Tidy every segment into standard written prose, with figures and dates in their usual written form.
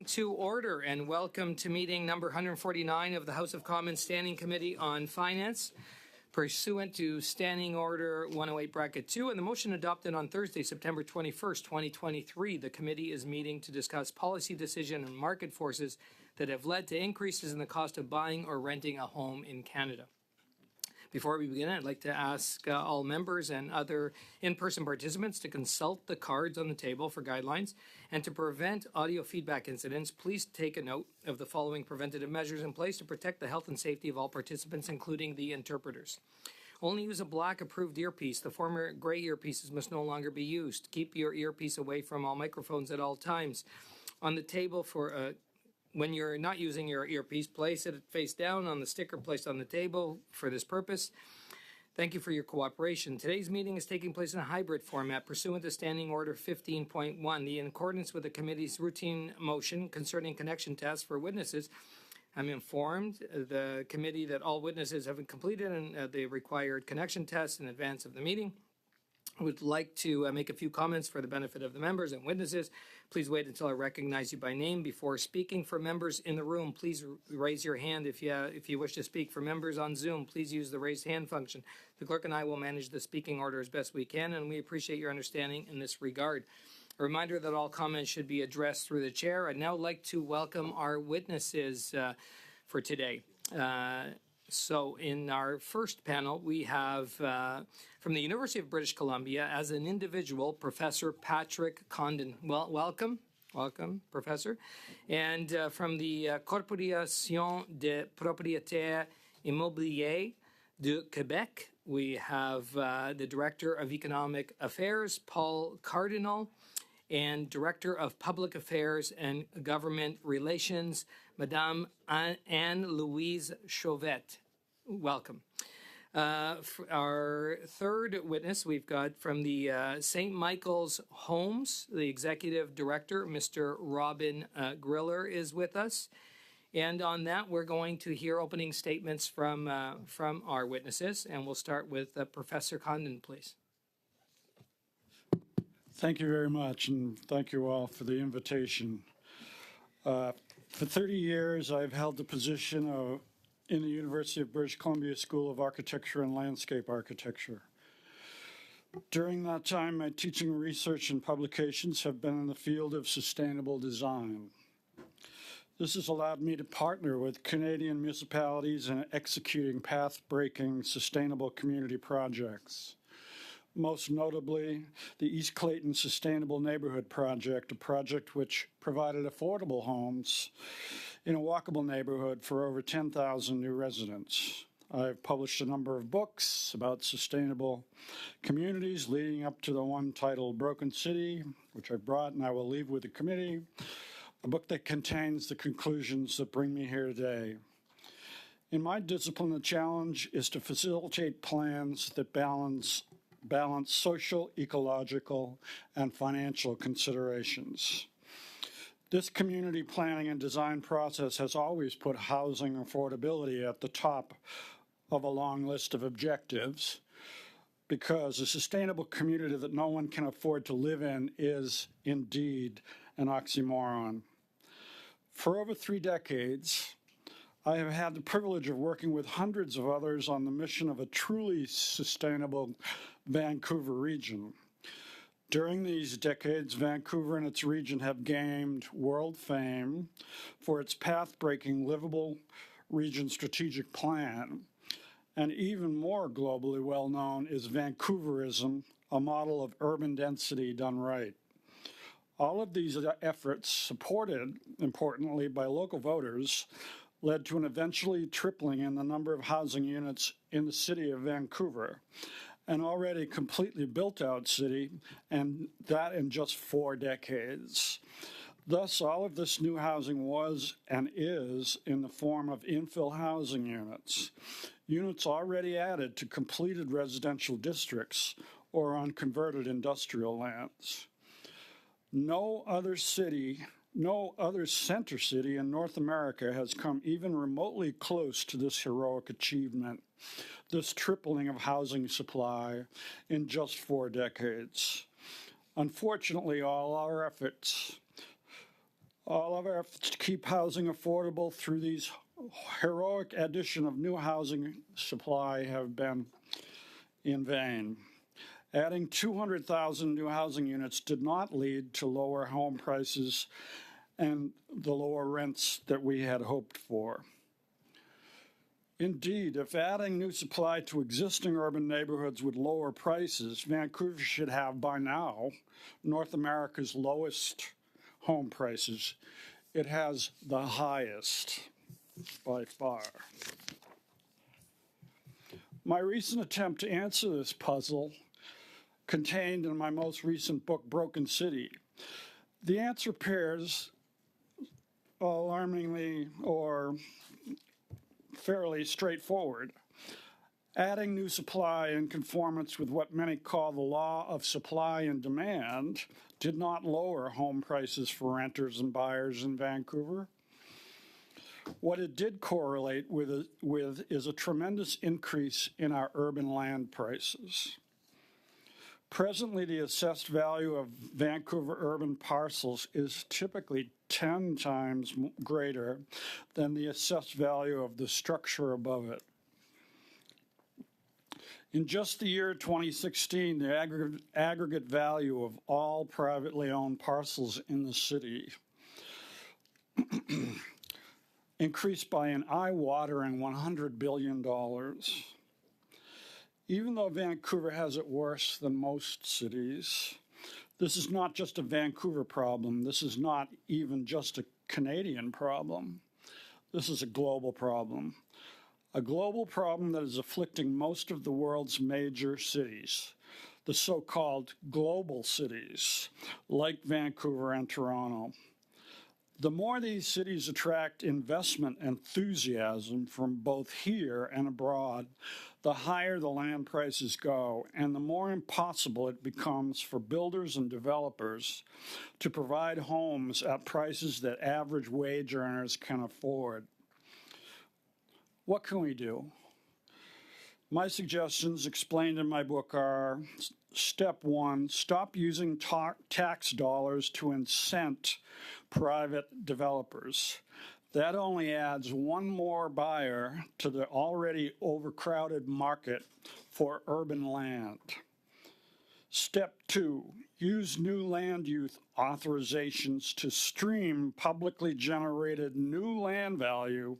To order and welcome to meeting number 149 of the House of Commons Standing Committee on Finance. Pursuant to Standing Order 108 Bracket 2 and the motion adopted on Thursday, September 21st, 2023, the committee is meeting to discuss policy decision and market forces that have led to increases in the cost of buying or renting a home in Canada. Before we begin, I'd like to ask all members and other in-person participants to consult the cards on the table for guidelines, and to prevent audio feedback incidents, please take a note of the following preventative measures in place to protect the health and safety of all participants, including the interpreters. Only use a black approved earpiece. The former gray earpieces must no longer be used. Keep your earpiece away from all microphones at all times. On the table when you're not using your earpiece, place it face down on the sticker placed on the table for this purpose. Thank you for your cooperation. Today's meeting is taking place in a hybrid format pursuant to Standing Order 15.1. In accordance with the committee's routine motion concerning connection tests for witnesses, I'm informed the committee that all witnesses have completed the required connection tests in advance of the meeting. I would like to make a few comments for the benefit of the members and witnesses. Please wait until I recognize you by name before speaking. For members in the room, please raise your hand if you wish to speak. For members on Zoom, please use the raised hand function. The clerk and I will manage the speaking order as best we can, and we appreciate your understanding in this regard. A reminder that all comments should be addressed through the chair. I'd now like to welcome our witnesses for today. So in our first panel, we have from the University of British Columbia, as an individual, Professor Patrick Condon. Well, welcome, Professor. And from the Corporation des Propriétaires Immobiliers de Québec, we have the Director of Economic Affairs, Paul Cardinal, and Director of Public Affairs and Government Relations, Madame Anne-Louise Chauvette. Welcome. For our third witness, we've got from the St. Michael's Homes, the Executive Director, Mr. Robin Griller, is with us. And on that, we're going to hear opening statements from our witnesses, and we'll start with Professor Condon, please. Thank you very much, and thank you all for the invitation. For 30 years, I've held the position in the University of British Columbia School of Architecture and Landscape Architecture. During that time, my teaching, research, and publications have been in the field of sustainable design. This has allowed me to partner with Canadian municipalities in executing path-breaking sustainable community projects. Most notably, the East Clayton Sustainable Neighborhood Project, a project which provided affordable homes in a walkable neighborhood for over 10,000 new residents. I've published a number of books about sustainable communities leading up to the one titled Broken City, which I brought and I will leave with the committee, a book that contains the conclusions that bring me here today. In my discipline, the challenge is to facilitate plans that balance social, ecological, and financial considerations. This community planning and design process has always put housing affordability at the top of a long list of objectives, because a sustainable community that no one can afford to live in is indeed an oxymoron. For over 3 decades, I have had the privilege of working with hundreds of others on the mission of a truly sustainable Vancouver region. During these decades, Vancouver and its region have gained world fame for its path-breaking livable region strategic plan. And even more globally well known is Vancouverism, a model of urban density done right. All of these efforts, supported, importantly, by local voters, led to an eventually tripling in the number of housing units in the city of Vancouver, an already completely built-out city, and that in just 4 decades. Thus, all of this new housing was and is in the form of infill housing units, units already added to completed residential districts or on converted industrial lands. No other center city in North America has come even remotely close to this heroic achievement, this tripling of housing supply in just 4 decades. Unfortunately, all our efforts All of our efforts to keep housing affordable through these heroic addition of new housing supply have been in vain. Adding 200,000 new housing units did not lead to lower home prices and the lower rents that we had hoped for. Indeed, if adding new supply to existing urban neighborhoods would lower prices, Vancouver should have by now North America's lowest home prices. It has the highest by far. My recent attempt to answer this puzzle contained in my most recent book, Broken City. The answer appears alarmingly or fairly straightforward. Adding new supply in conformance with what many call the law of supply and demand did not lower home prices for renters and buyers in Vancouver. What it did correlate with is a tremendous increase in our urban land prices. Presently, the assessed value of Vancouver urban parcels is typically 10 times greater than the assessed value of the structure above it. In just the year 2016, the aggregate value of all privately owned parcels in the city increased by an eye-watering $100 billion. Even though Vancouver has it worse than most cities, this is not just a Vancouver problem. This is not even just a Canadian problem. This is a global problem. A global problem that is afflicting most of the world's major cities, the so-called global cities, like Vancouver and Toronto. The more these cities attract investment enthusiasm from both here and abroad, the higher the land prices go, and the more impossible it becomes for builders and developers to provide homes at prices that average wage earners can afford. What can we do? My suggestions explained in my book are: step one, stop using tax dollars to incent private developers. That only adds one more buyer to the already overcrowded market for urban land. Step two, use new land use authorizations to stream publicly generated new land value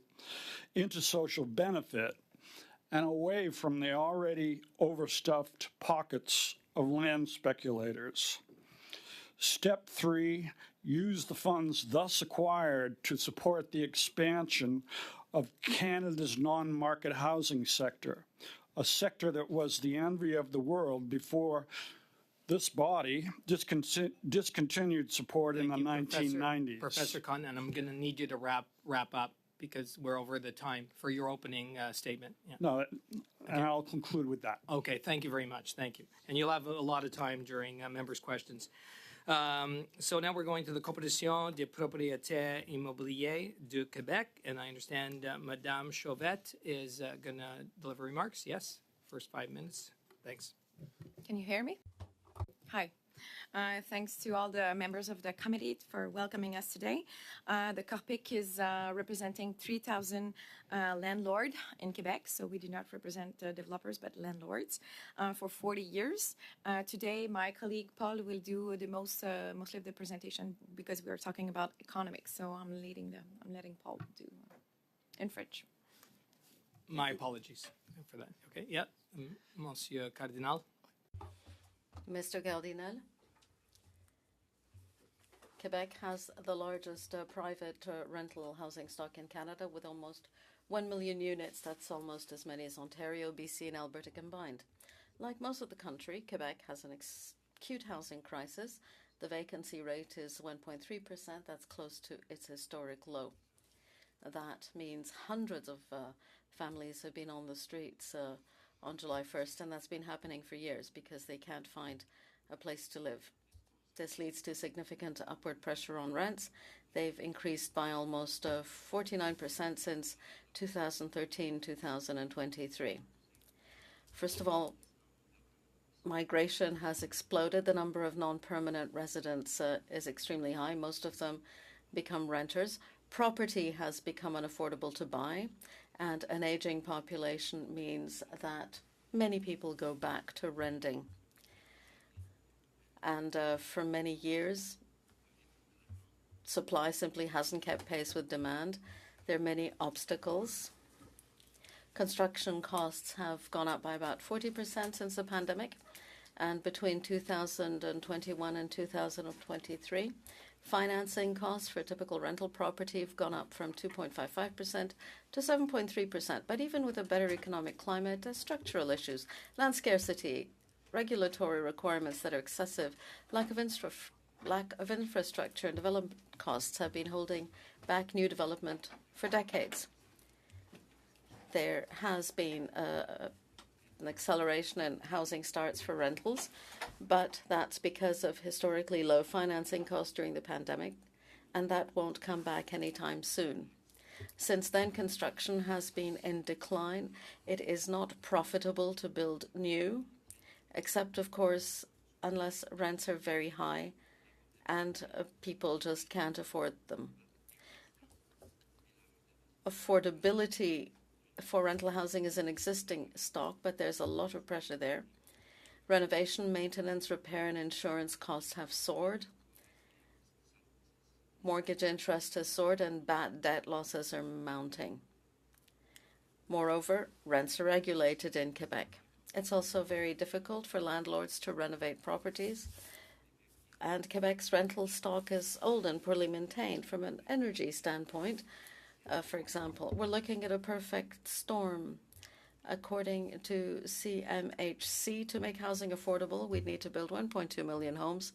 into social benefit and away from the already overstuffed pockets of land speculators. Step three, use the funds thus acquired to support the expansion of Canada's non-market housing sector, a sector that was the envy of the world before this body discontinued support in the 1990s. Professor Khan, and I'm going to need you to wrap up because we're over the time for your opening statement. Yeah. No, and I'll conclude with that. Okay, thank you very much. Thank you. And you'll have a lot of time during members' questions. So now we're going to the Coopération des propriétaires immobiliers du Québec, and I understand Madame Chauvette is going to deliver remarks. Yes, first 5 minutes. Thanks. Can you hear me? Hi. Thanks to all the members of the committee for welcoming us today. The CORPIC is representing 3,000 landlords in Quebec, so we do not represent developers but landlords for 40 years. Today, my colleague Paul will do the mostly of the presentation because we are talking about economics. So I'm letting Paul do in French. My apologies for that. Okay, yeah, Monsieur Cardinal. Mr. Cardinal. Quebec has the largest private rental housing stock in Canada with almost 1 million units. That's almost as many as Ontario, BC, and Alberta combined. Like most of the country, Quebec has an acute housing crisis. The vacancy rate is 1.3%. That's close to its historic low. That means hundreds of families have been on the streets on July 1st, and that's been happening for years because they can't find a place to live. This leads to significant upward pressure on rents. They've increased by almost 49% since 2013-2023. First of all, migration has exploded. The number of non-permanent residents is extremely high. Most of them become renters. Property has become unaffordable to buy, and an aging population means that many people go back to renting. And for many years, supply simply hasn't kept pace with demand. There are many obstacles. Construction costs have gone up by about 40% since the pandemic, and between 2021 and 2023, financing costs for a typical rental property have gone up from 2.55% to 7.3%. But even with a better economic climate, there's structural issues, land scarcity, regulatory requirements that are excessive, lack of infrastructure and development costs have been holding back new development for decades. There has been an acceleration in housing starts for rentals, but that's because of historically low financing costs during the pandemic, and that won't come back anytime soon. Since then, construction has been in decline. It is not profitable to build new, except, of course, unless rents are very high and people just can't afford them. Affordability for rental housing is an existing stock, but there's a lot of pressure there. Renovation, maintenance, repair, and insurance costs have soared. Mortgage interest has soared, and bad debt losses are mounting. Moreover, rents are regulated in Quebec. It's also very difficult for landlords to renovate properties, and Quebec's rental stock is old and poorly maintained. From an energy standpoint, for example, we're looking at a perfect storm. According to CMHC, to make housing affordable, we'd need to build 1.2 million homes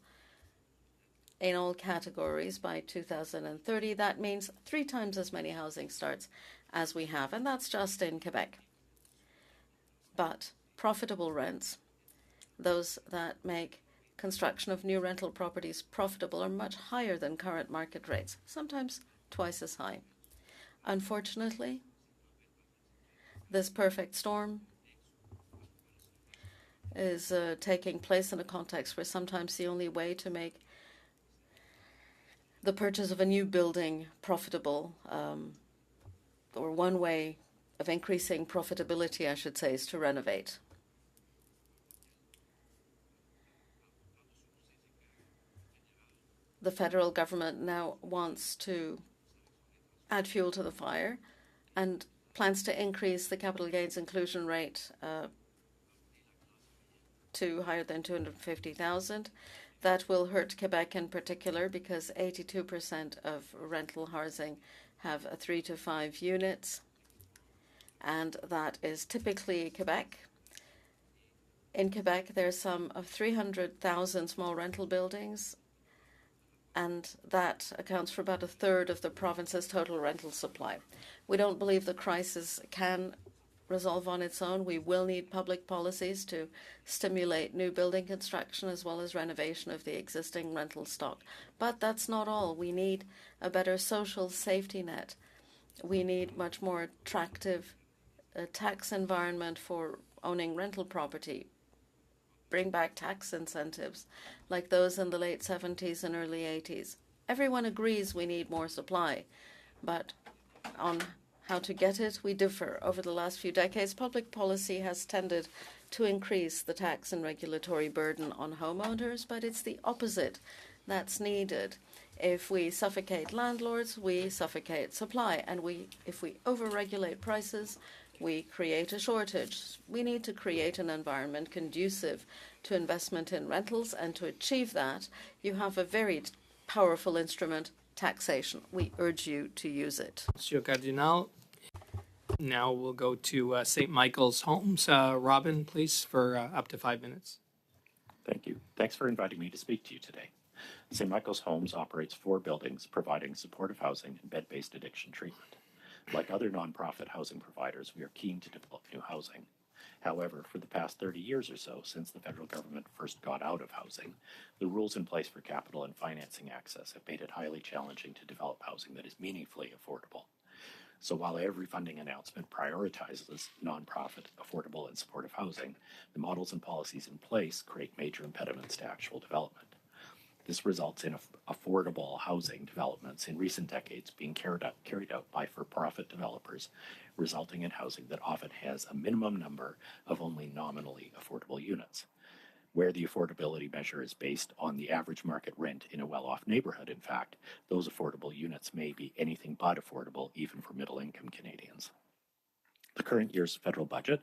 in all categories by 2030. That means 3 times as many housing starts as we have, and that's just in Quebec. But profitable rents, those that make construction of new rental properties profitable, are much higher than current market rates, sometimes twice as high. Unfortunately, this perfect storm is taking place in a context where sometimes the only way to make the purchase of a new building profitable, or one way of increasing profitability, I should say, is to renovate. The federal government now wants to add fuel to the fire and plans to increase the capital gains inclusion rate to higher than 250,000. That will hurt Quebec in particular because 82% of rental housing have 3 to 5 units, and that is typically Quebec. In Quebec, there's some of 300,000 small rental buildings, and that accounts for about a third of the province's total rental supply. We don't believe the crisis can resolve on its own. We will need public policies to stimulate new building construction as well as renovation of the existing rental stock. But that's not all. We need a better social safety net. We need much more attractive tax environment for owning rental property. Bring back tax incentives like those in the late 70s and early 80s. Everyone agrees we need more supply, but on how to get it, we differ. Over the last few decades, public policy has tended to increase the tax and regulatory burden on homeowners, but it's the opposite that's needed. If we suffocate landlords, we suffocate supply, and if we overregulate prices, we create a shortage. We need to create an environment conducive to investment in rentals, and to achieve that, you have a very powerful instrument, taxation. We urge you to use it. Monsieur Cardinal. Now we'll go to St. Michael's Homes. Robin, please, for up to 5 minutes. Thank you. Thanks for inviting me to speak to you today. St. Michael's Homes operates 4 buildings providing supportive housing and bed-based addiction treatment. Like other nonprofit housing providers, we are keen to develop new housing. However, for the past 30 years or so, since the federal government first got out of housing, the rules in place for capital and financing access have made it highly challenging to develop housing that is meaningfully affordable. So while every funding announcement prioritizes nonprofit, affordable, and supportive housing, the models and policies in place create major impediments to actual development. This results in affordable housing developments in recent decades being carried out by for-profit developers, resulting in housing that often has a minimum number of only nominally affordable units. Where the affordability measure is based on the average market rent in a well-off neighborhood, in fact, those affordable units may be anything but affordable even for middle-income Canadians. The current year's federal budget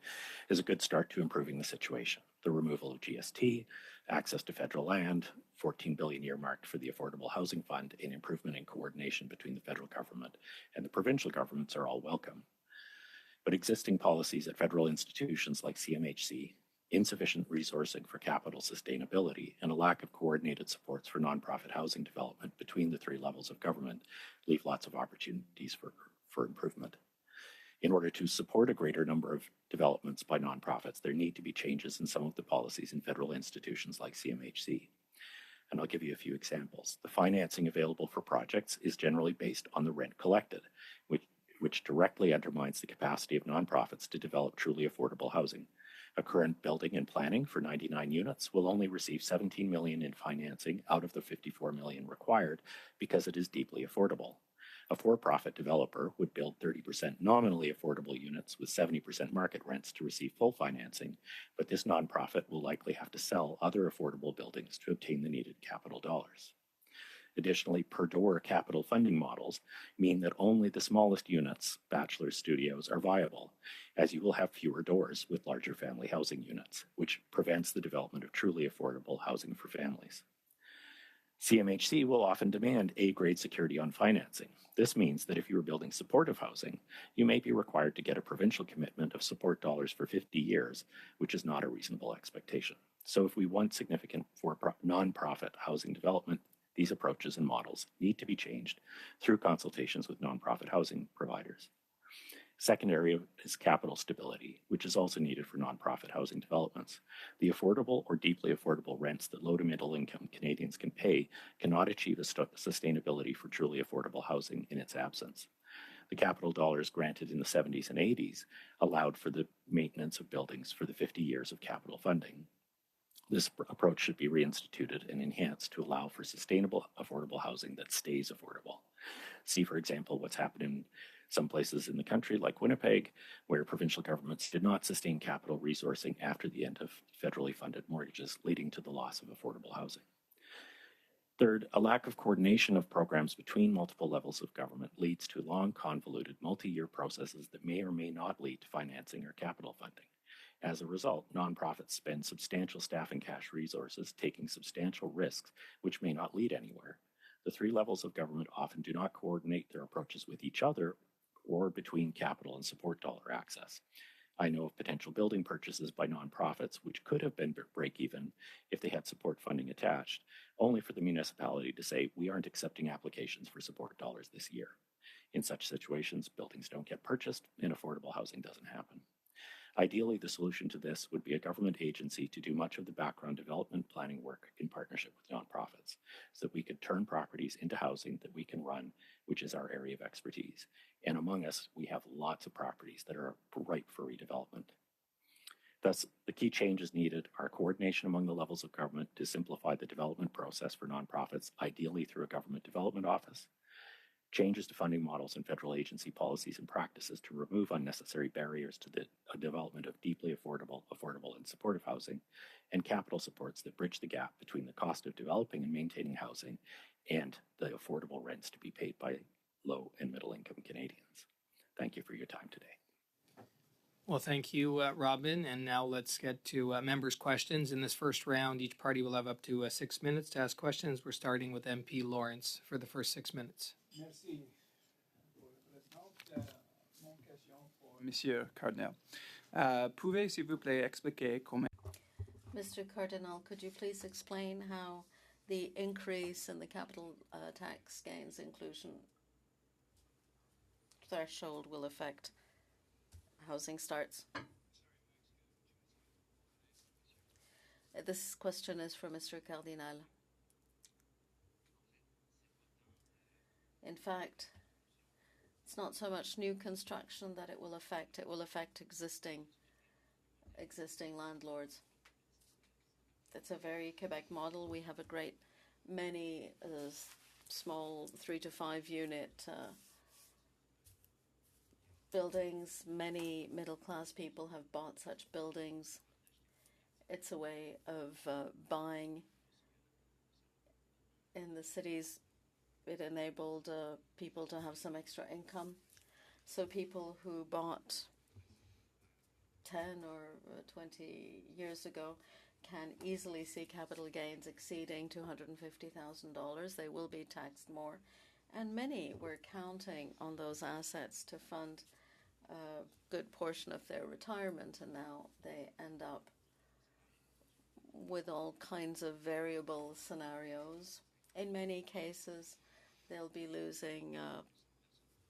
is a good start to improving the situation. The removal of GST, access to federal land, $14 billion earmarked for the Affordable Housing Fund, and improvement in coordination between the federal government and the provincial governments are all welcome. But existing policies at federal institutions like CMHC, insufficient resourcing for capital sustainability, and a lack of coordinated supports for nonprofit housing development between the three levels of government leave lots of opportunities for improvement. In order to support a greater number of developments by nonprofits, there need to be changes in some of the policies in federal institutions like CMHC. And I'll give you a few examples. The financing available for projects is generally based on the rent collected, which directly undermines the capacity of nonprofits to develop truly affordable housing. A current building and planning for 99 units will only receive $17 million in financing out of the $54 million required because it is deeply affordable. A for-profit developer would build 30% nominally affordable units with 70% market rents to receive full financing, but this nonprofit will likely have to sell other affordable buildings to obtain the needed capital dollars. Additionally, per-door capital funding models mean that only the smallest units, bachelor studios, are viable, as you will have fewer doors with larger family housing units, which prevents the development of truly affordable housing for families. CMHC will often demand A-grade security on financing. This means that if you are building supportive housing, you may be required to get a provincial commitment of support dollars for 50 years, which is not a reasonable expectation. So if we want significant nonprofit housing development, these approaches and models need to be changed through consultations with nonprofit housing providers. Second area is capital stability, which is also needed for nonprofit housing developments. The affordable or deeply affordable rents that low to middle income Canadians can pay cannot achieve a sustainability for truly affordable housing in its absence. The capital dollars granted in the 70s and 80s allowed for the maintenance of buildings for the 50 years of capital funding. This approach should be reinstituted and enhanced to allow for sustainable, affordable housing that stays affordable. See, for example, what's happened in some places in the country, like Winnipeg, where provincial governments did not sustain capital resourcing after the end of federally funded mortgages, leading to the loss of affordable housing. Third, a lack of coordination of programs between multiple levels of government leads to long, convoluted, multi-year processes that may or may not lead to financing or capital funding. As a result, nonprofits spend substantial staff and cash resources taking substantial risks which may not lead anywhere. The three levels of government often do not coordinate their approaches with each other or between capital and support dollar access. I know of potential building purchases by nonprofits which could have been break-even if they had support funding attached, only for the municipality to say, we aren't accepting applications for support dollars this year. In such situations, buildings don't get purchased and affordable housing doesn't happen. Ideally, the solution to this would be a government agency to do much of the background development planning work in partnership with nonprofits, so that we could turn properties into housing that we can run, which is our area of expertise. And among us, we have lots of properties that are ripe for redevelopment. Thus, the key changes needed are coordination among the levels of government to simplify the development process for nonprofits, ideally through a government development office, changes to funding models and federal agency policies and practices to remove unnecessary barriers to the development of deeply affordable, and supportive housing, and capital supports that bridge the gap between the cost of developing and maintaining housing and the affordable rents to be paid by low and middle income Canadians. Thank you for your time today. Well, thank you, Robin. And now let's get to members' questions. In this first round, each party will have up to 6 minutes to ask questions. We're starting with MP Lawrence for the first 6 minutes. Merci. Mon question pour Monsieur Cardinal. Pouvez, s'il vous plaît, expliquer comment... Mr. Cardinal, could you please explain how the increase in the capital tax gains inclusion threshold will affect housing starts? This question is for Mr. Cardinal. In fact, it's not so much new construction that it will affect existing landlords. That's a very Quebec model. We have a great many small 3 to 5 unit buildings. Many middle-class people have bought such buildings. It's a way of buying in the cities. It enabled people to have some extra income. So people who bought 10 or 20 years ago can easily see capital gains exceeding $250,000. They will be taxed more. And many were counting on those assets to fund a good portion of their retirement, and now they end up with all kinds of variable scenarios. In many cases, they'll be losing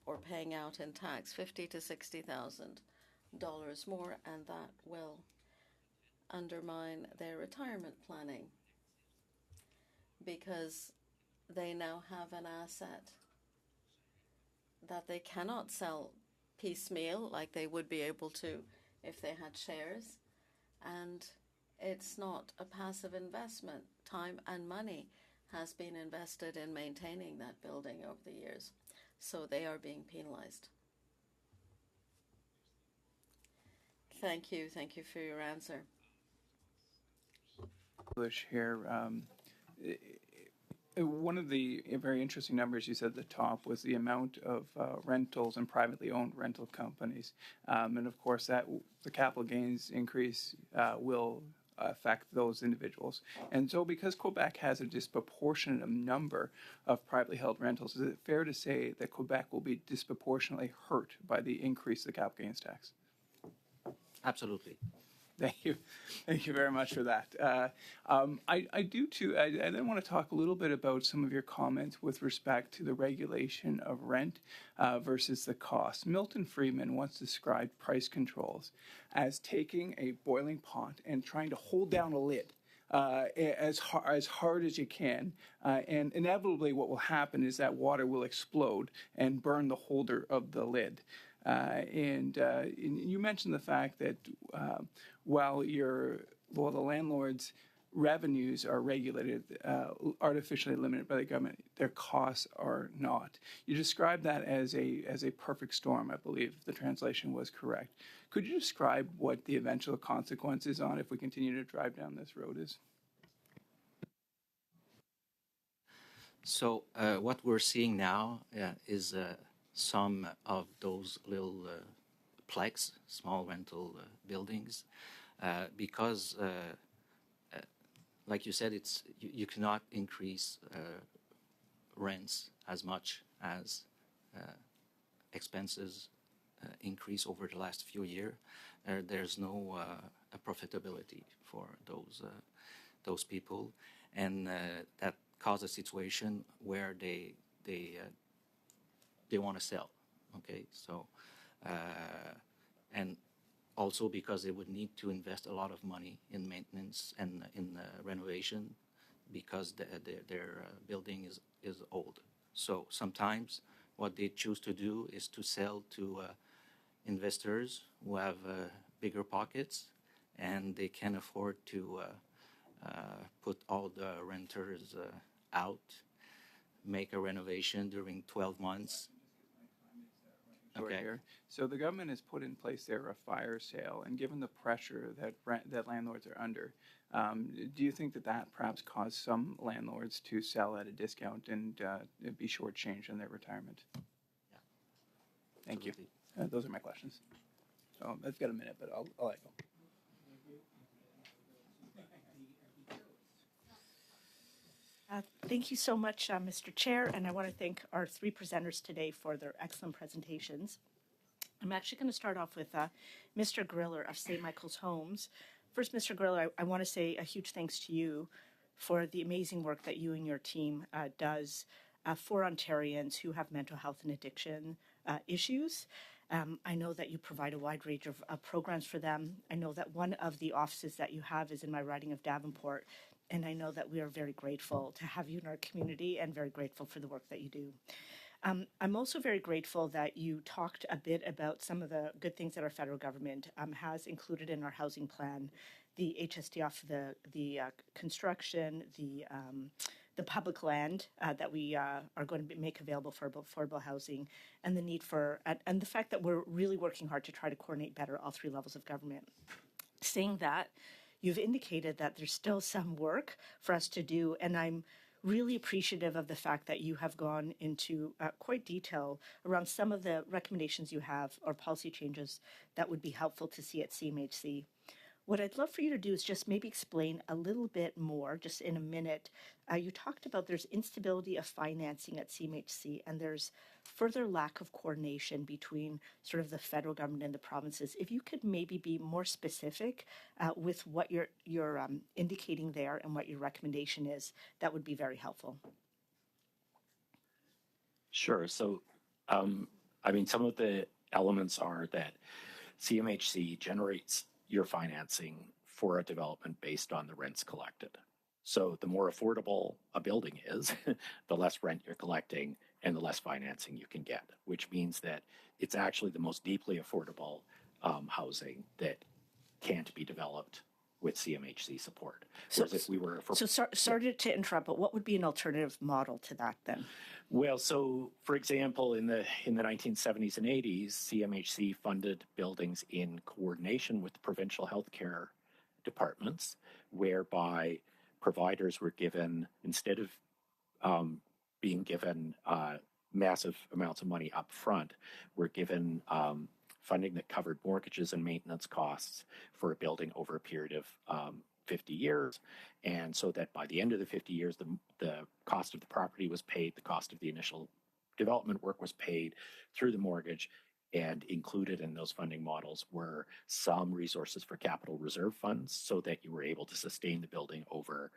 or paying out in tax $50,000 to $60,000 more, and that will undermine their retirement planning because they now have an asset that they cannot sell piecemeal like they would be able to if they had shares. And it's not a passive investment. Time and money has been invested in maintaining that building over the years. So they are being penalized. Thank you. Thank you for your answer. English here. One of the very interesting numbers you said at the top was the amount of rentals and privately owned rental companies. And of course, that the capital gains increase will affect those individuals. And so because Quebec has a disproportionate number of privately held rentals, is it fair to say that Quebec will be disproportionately hurt by the increase of the capital gains tax? Absolutely. Thank you. Thank you very much for that. I do, too. I then want to talk a little bit about some of your comments with respect to the regulation of rent versus the cost. Milton Friedman once described price controls as taking a boiling pot and trying to hold down a lid as hard as you can. And inevitably what will happen is that water will explode and burn the holder of the lid. And you mentioned the fact that while the landlord's revenues are regulated, artificially limited by the government, their costs are not. You described that as a perfect storm, I believe the translation was correct. Could you describe what the eventual consequences on if we continue to drive down this road is? So what we're seeing now is some of those little plex, small rental buildings, because, like you said, you cannot increase rents as much as expenses increase over the last few years. There's no profitability for those people, and that causes a situation where they want to sell. Okay, so and also because they would need to invest a lot of money in maintenance and in renovation because their building is old. So sometimes what they choose to do is to sell to investors who have bigger pockets, and they can afford to put all the renters out, make a renovation during 12 months. Okay. Here. So the government has put in place there a fire sale, and given the pressure that landlords are under, do you think that perhaps caused some landlords to sell at a discount and be shortchanged in their retirement? Yeah. Thank Absolutely. you. Those are my questions. So I've got a minute, but I'll let go. Thank you so much, Mr. Chair, and I want to thank our three presenters today for their excellent presentations. I'm actually going to start off with Mr. Griller of St. Michael's Homes. First, Mr. Griller, I want to say a huge thanks to you for the amazing work that you and your team does for Ontarians who have mental health and addiction issues. I know that you provide a wide range of programs for them. I know that one of the offices that you have is in my riding of Davenport, and I know that we are very grateful to have you in our community and very grateful for the work that you do. I'm also very grateful that you talked a bit about some of the good things that our federal government has included in our housing plan, the HST off the construction, the the public land that we are going to make available for affordable housing, and the need for, and the fact that we're really working hard to try to coordinate better all three levels of government. Saying that, you've indicated that there's still some work for us to do, and I'm really appreciative of the fact that you have gone into quite detail around some of the recommendations you have or policy changes that would be helpful to see at CMHC. What I'd love for you to do is just maybe explain a little bit more, just in a minute. You talked about there's instability of financing at CMHC, and there's further lack of coordination between sort of the federal government and the provinces. If you could maybe be more specific with what you're indicating there and what your recommendation is, that would be very helpful. Sure. So, some of the elements are that CMHC generates your financing for a development based on the rents collected. So the more affordable a building is, the less rent you're collecting and the less financing you can get, which means that it's actually the most deeply affordable housing that can't be developed with CMHC support. Whereas if we were... Sorry to interrupt, but what would be an alternative model to that then? Well, so for example, in the 1970s and 80s, CMHC funded buildings in coordination with the provincial healthcare departments, whereby providers were given, instead of being given massive amounts of money up front, were given funding that covered mortgages and maintenance costs for a building over a period of 50 years. And so that by the end of the 50 years, the cost of the property was paid, the cost of the initial development work was paid through the mortgage, and included in those funding models were some resources for capital reserve funds so that you were able to sustain the building over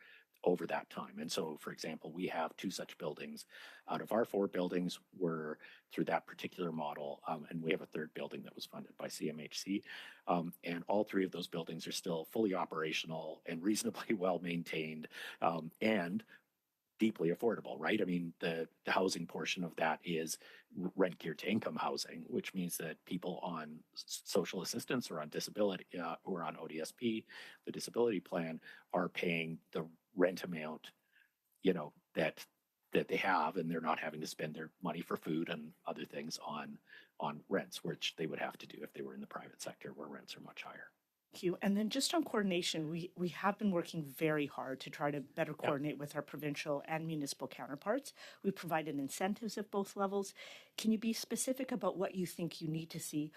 that time. And so, for example, we have 2 such buildings. Out of our 4 buildings were through that particular model, and we have a 3rd building that was funded by CMHC. And all 3 of those buildings are still fully operational and reasonably well maintained, and deeply affordable, right? I mean, the housing portion of that is rent geared to income housing, which means that people on social assistance or on disability or on ODSP, the disability plan, are paying the rent amount, that they have, and they're not having to spend their money for food and other things on rents, which they would have to do if they were in the private sector where rents are much higher. Thank you. And then just on coordination, we have been working very hard to try to better coordinate with our provincial and municipal counterparts. We provided incentives at both levels. Can you be specific about what you think you need to see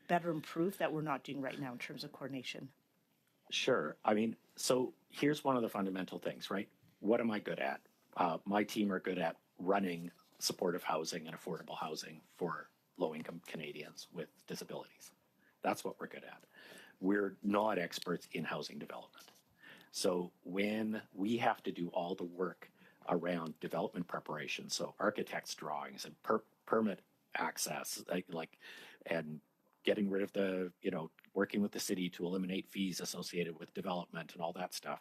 better improve that we're not doing right now in terms of coordination? Sure. So here's one of the fundamental things, right? What am I good at? My team are good at running supportive housing and affordable housing for low-income Canadians with disabilities. That's what we're good at. We're not experts in housing development. So when we have to do all the work around development preparation, so architects' drawings and permit access, and getting rid of working with the city to eliminate fees associated with development and all that stuff,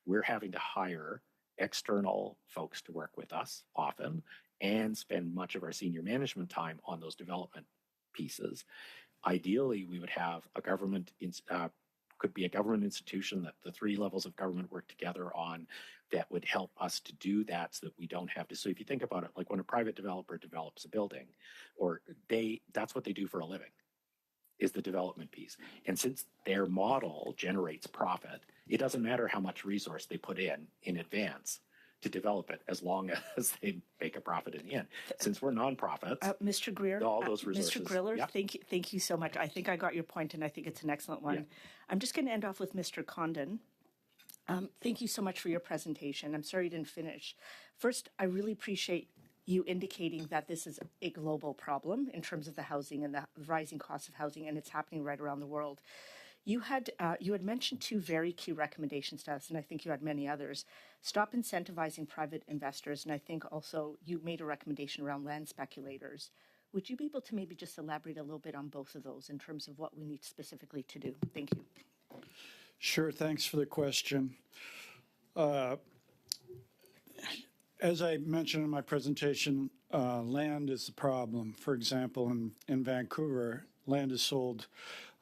we're having to hire external folks to work with us often and spend much of our senior management time on those development pieces. Ideally, we would have a government, could be a government institution that the 3 levels of government work together on, that would help us to do that so that we don't have to. So if you think about it, like when a private developer develops a building, that's what they do for a living, is the development piece. And since their model generates profit, it doesn't matter how much resource they put in advance to develop it, as long as they make a profit in the end. Since we're nonprofits, Mr. Greer, all those resources. Mr. Griller, yeah. thank you so much. I think I got your point, and I think it's an excellent one. Yeah. I'm just going to end off with Mr. Condon. Thank you so much for your presentation. I'm sorry you didn't finish. First, I really appreciate you indicating that this is a global problem in terms of the housing and the rising cost of housing, and it's happening right around the world. You had mentioned 2 very key recommendations to us, and I think you had many others. Stop incentivizing private investors, and I think also you made a recommendation around land speculators. Would you be able to maybe just elaborate a little bit on both of those in terms of what we need specifically to do? Thank you. Sure, thanks for the question. As I mentioned in my presentation, land is the problem. For example, in Vancouver, land is sold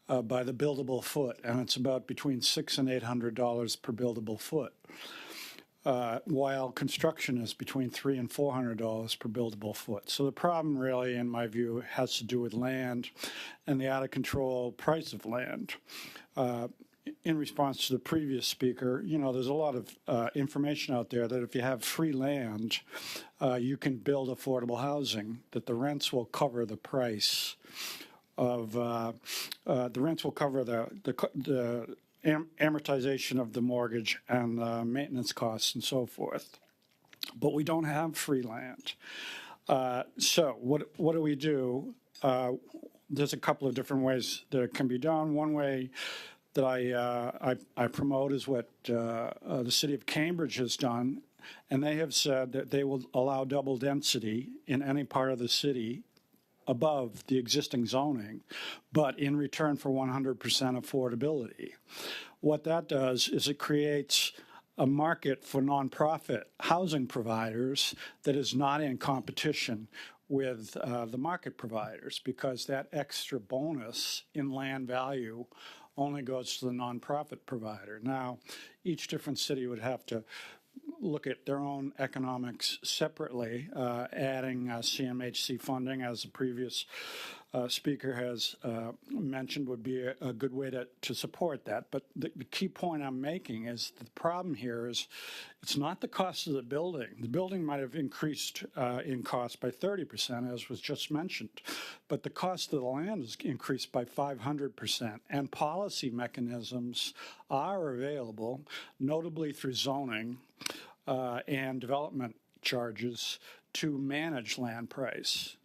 by the buildable foot, and it's about between $600 and $800 per buildable foot. while construction is between $300 and $400 per buildable foot. So the problem really, in my view, has to do with land and the out-of-control price of land. In response to the previous speaker, there's a lot of information out there that if you have free land, you can build affordable housing, that the rents will cover the price of, the rents will cover the amortization of the mortgage and maintenance costs and so forth. But we don't have free land. So what do we do? There's a couple of different ways that it can be done. One way that I promote is what the city of Cambridge has done, and they have said that they will allow double density in any part of the city above the existing zoning, but in return for 100% affordability. What that does is it creates a market for nonprofit housing providers that is not in competition with the market providers, because that extra bonus in land value only goes to the nonprofit provider. Now, each different city would have to look at their own economics separately. Adding CMHC funding, as the previous speaker has mentioned, would be a good way to support that. But the key point I'm making is the problem here is it's not the cost of the building. The building might have increased in cost by 30%, as was just mentioned, but the cost of the land has increased by 500%, and policy mechanisms are available, notably through zoning and development charges, to manage land price.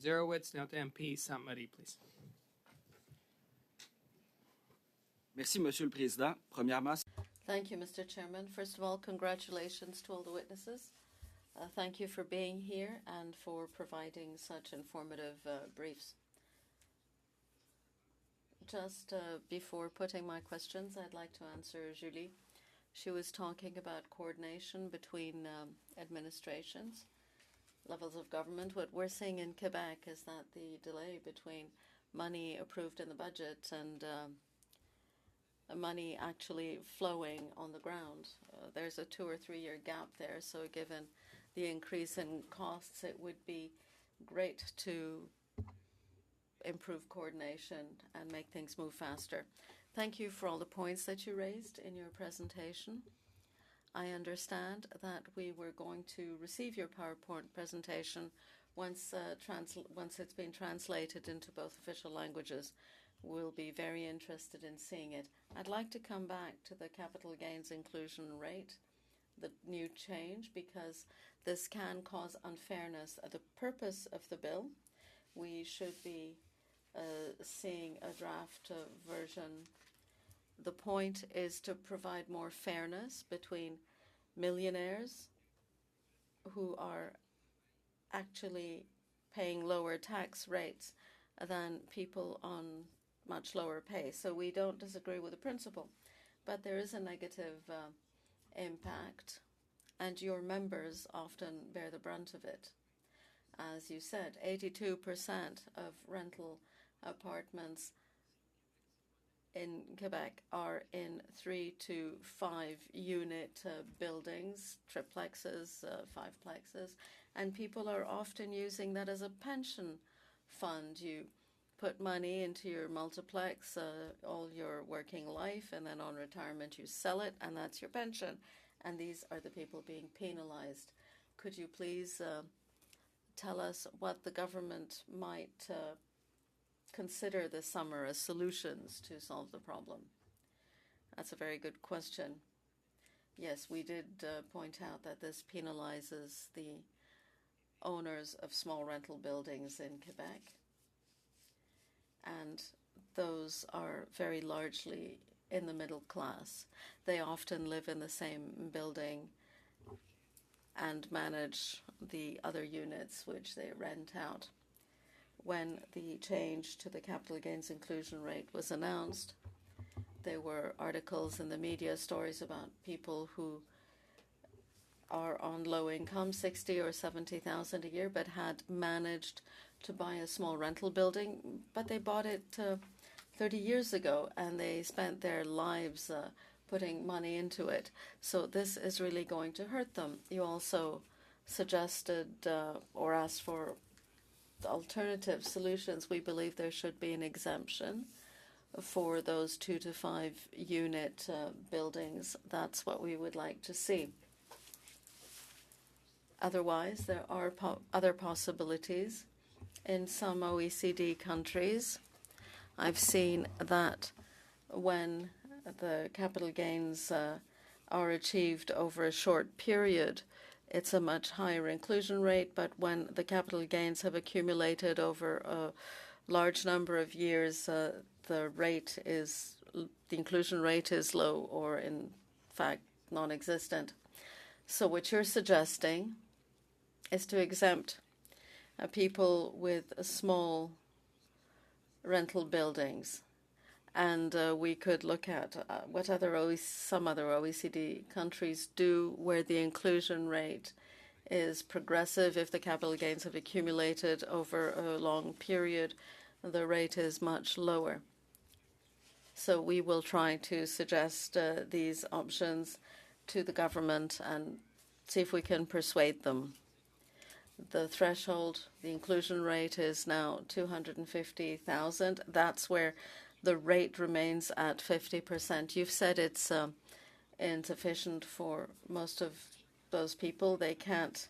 Zerowitz, now to MP Sainte-Marie, please. Merci, Monsieur le Président. Premièrement, Thank you, Mr. Chairman. First of all, congratulations to all the witnesses. Thank you for being here and for providing such informative briefs. Just before putting my questions, I'd like to answer Julie. She was talking about coordination between administrations, levels of government. What we're seeing in Quebec is that the delay between money approved in the budget and money actually flowing on the ground, there's a 2 or 3 year gap there. So given the increase in costs, it would be great to improve coordination and make things move faster. Thank you for all the points that you raised in your presentation. I understand that we were going to receive your PowerPoint presentation once it's been translated into both official languages. We'll be very interested in seeing it. I'd like to come back to the capital gains inclusion rate, the new change, because this can cause unfairness. The purpose of the bill, we should be seeing a draft version. The point is to provide more fairness between millionaires who are actually paying lower tax rates than people on much lower pay. So we don't disagree with the principle, but there is a negative impact, and your members often bear the brunt of it. As you said, 82% of rental apartments in Quebec are in 3 to 5 unit buildings, triplexes, fiveplexes, and people are often using that as a pension fund. You put money into your multiplex all your working life, and then on retirement you sell it, and that's your pension. And these are the people being penalized. Could you please tell us what the government might consider this summer as solutions to solve the problem? That's a very good question. Yes, we did point out that this penalizes the owners of small rental buildings in Quebec, and those are very largely in the middle class. They often live in the same building and manage the other units which they rent out. When the change to the capital gains inclusion rate was announced, there were articles in the media, stories about people who are on low income, 60 or 70,000 a year, but had managed to buy a small rental building, but they bought it 30 years ago, and they spent their lives putting money into it. So this is really going to hurt them. You also suggested or asked for alternative solutions. We believe there should be an exemption for those 2 to 5 unit buildings. That's what we would like to see. Otherwise, there are other possibilities. In some OECD countries, I've seen that when the capital gains are achieved over a short period, it's a much higher inclusion rate, but when the capital gains have accumulated over a large number of years, the inclusion rate is low or in fact non-existent. So what you're suggesting is to exempt people with small rental buildings. And we could look at what some other OECD countries do, where the inclusion rate is progressive. If the capital gains have accumulated over a long period, the rate is much lower. So we will try to suggest these options to the government and see if we can persuade them. The threshold, the inclusion rate is now 250,000. That's where the rate remains at 50%. You've said it's insufficient for most of those people. They can't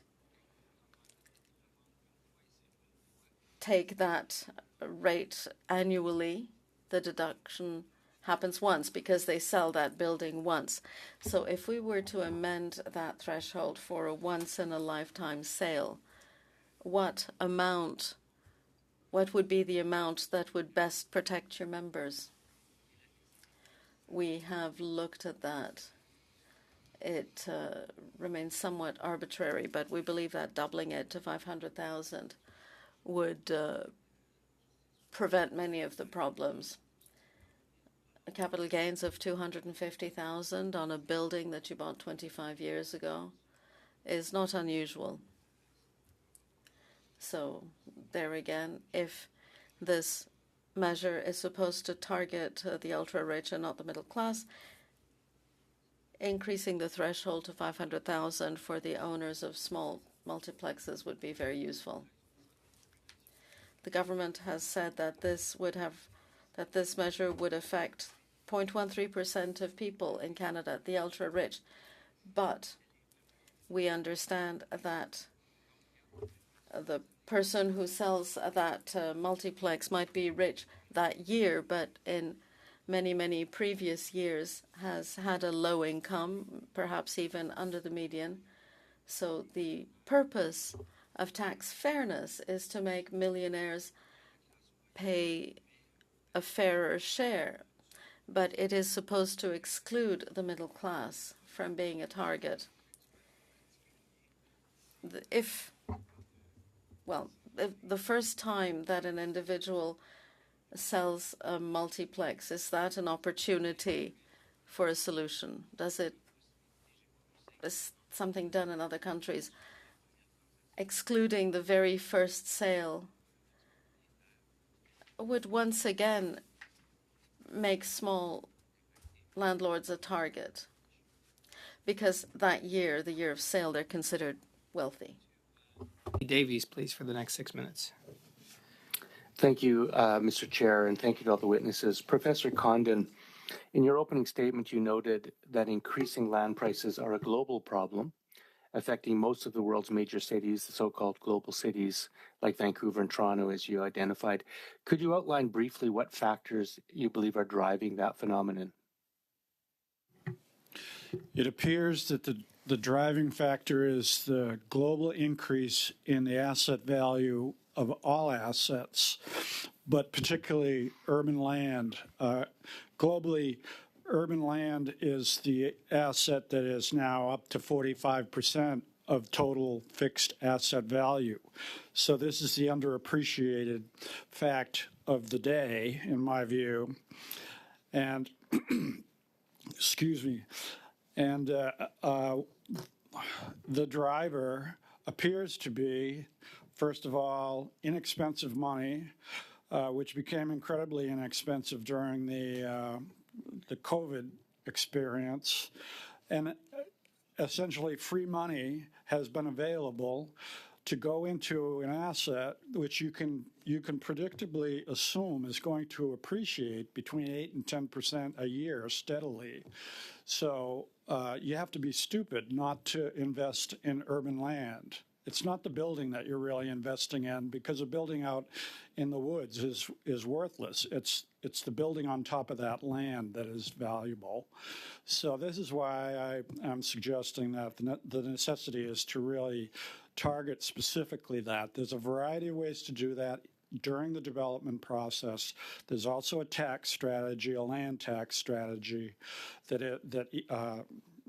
take that rate annually. The deduction happens once because they sell that building once. So if we were to amend that threshold for a once-in-a-lifetime sale, what would be the amount that would best protect your members? We have looked at that. It remains somewhat arbitrary, but we believe that doubling it to 500,000 would prevent many of the problems. Capital gains of 250,000 on a building that you bought 25 years ago is not unusual. So there again, if this measure is supposed to target the ultra-rich and not the middle class, increasing the threshold to 500,000 for the owners of small multiplexes would be very useful. The government has said that this measure would affect 0.13% of people in Canada, the ultra-rich, but we understand that the person who sells that multiplex might be rich that year, but in many, many previous years has had a low income, perhaps even under the median. So the purpose of tax fairness is to make millionaires pay a fairer share, but it is supposed to exclude the middle class from being a target. If the first time that an individual sells a multiplex, is that an opportunity for a solution? Is something done in other countries? Excluding the very first sale would once again make small landlords a target, because that year, the year of sale, they're considered wealthy. Davies, please, for the next 6 minutes. Thank you, Mr. Chair, and thank you to all the witnesses. Professor Condon, in your opening statement, you noted that increasing land prices are a global problem affecting most of the world's major cities, the so-called global cities like Vancouver and Toronto, as you identified. Could you outline briefly what factors you believe are driving that phenomenon? It appears that the driving factor is the global increase in the asset value of all assets, but particularly urban land. Globally, urban land is the asset that is now up to 45% of total fixed asset value. So this is the underappreciated fact of the day, in my view. And, excuse me, and the driver appears to be, first of all, inexpensive money, which became incredibly inexpensive during the COVID experience. And essentially free money has been available to go into an asset which you can predictably assume is going to appreciate between 8 and 10% a year steadily. So you have to be stupid not to invest in urban land. It's not the building that you're really investing in, because a building out in the woods is worthless. It's the building on top of that land that is valuable. So this is why I am suggesting that the necessity is to really target specifically that. There's a variety of ways to do that during the development process. There's also a tax strategy, a land tax strategy that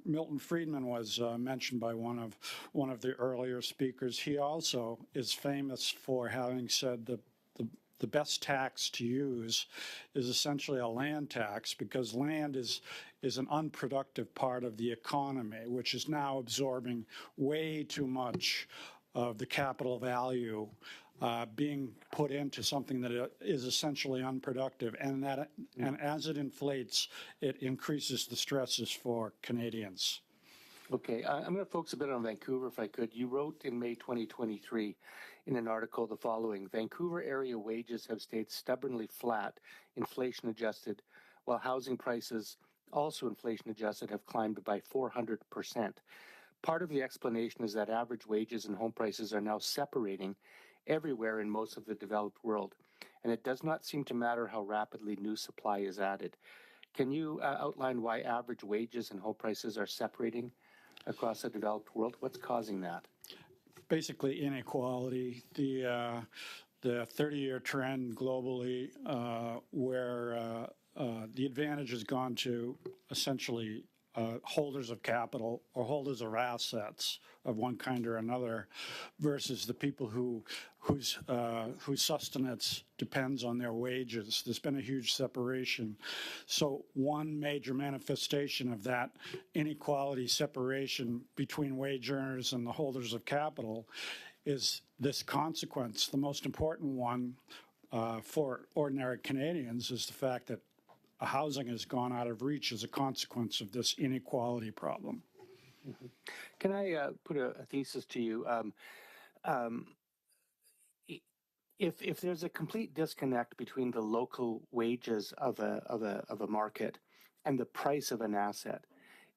Milton Friedman was mentioned by one of the earlier speakers. He also is famous for having said the best tax to use is essentially a land tax, because land is an unproductive part of the economy, which is now absorbing way too much of the capital value being put into something that is essentially unproductive, and as it inflates, it increases the stresses for Canadians. Okay, I'm going to focus a bit on Vancouver, if I could. You wrote in May 2023 in an article the following: Vancouver area wages have stayed stubbornly flat, inflation adjusted, while housing prices, also inflation adjusted, have climbed by 400%. Part of the explanation is that average wages and home prices are now separating everywhere in most of the developed world, and it does not seem to matter how rapidly new supply is added. Can you outline why average wages and home prices are separating across the developed world? What's causing that? Basically inequality. The 30-year trend globally, where the advantage has gone to essentially holders of capital or holders of assets of one kind or another, versus the people whose sustenance depends on their wages. There's been a huge separation. So one major manifestation of that inequality separation between wage earners and the holders of capital is this consequence. The most important one for ordinary Canadians is the fact that housing has gone out of reach as a consequence of this inequality problem. Mm-hmm. Can I put a thesis to you? If there's a complete disconnect between the local wages of a market and the price of an asset,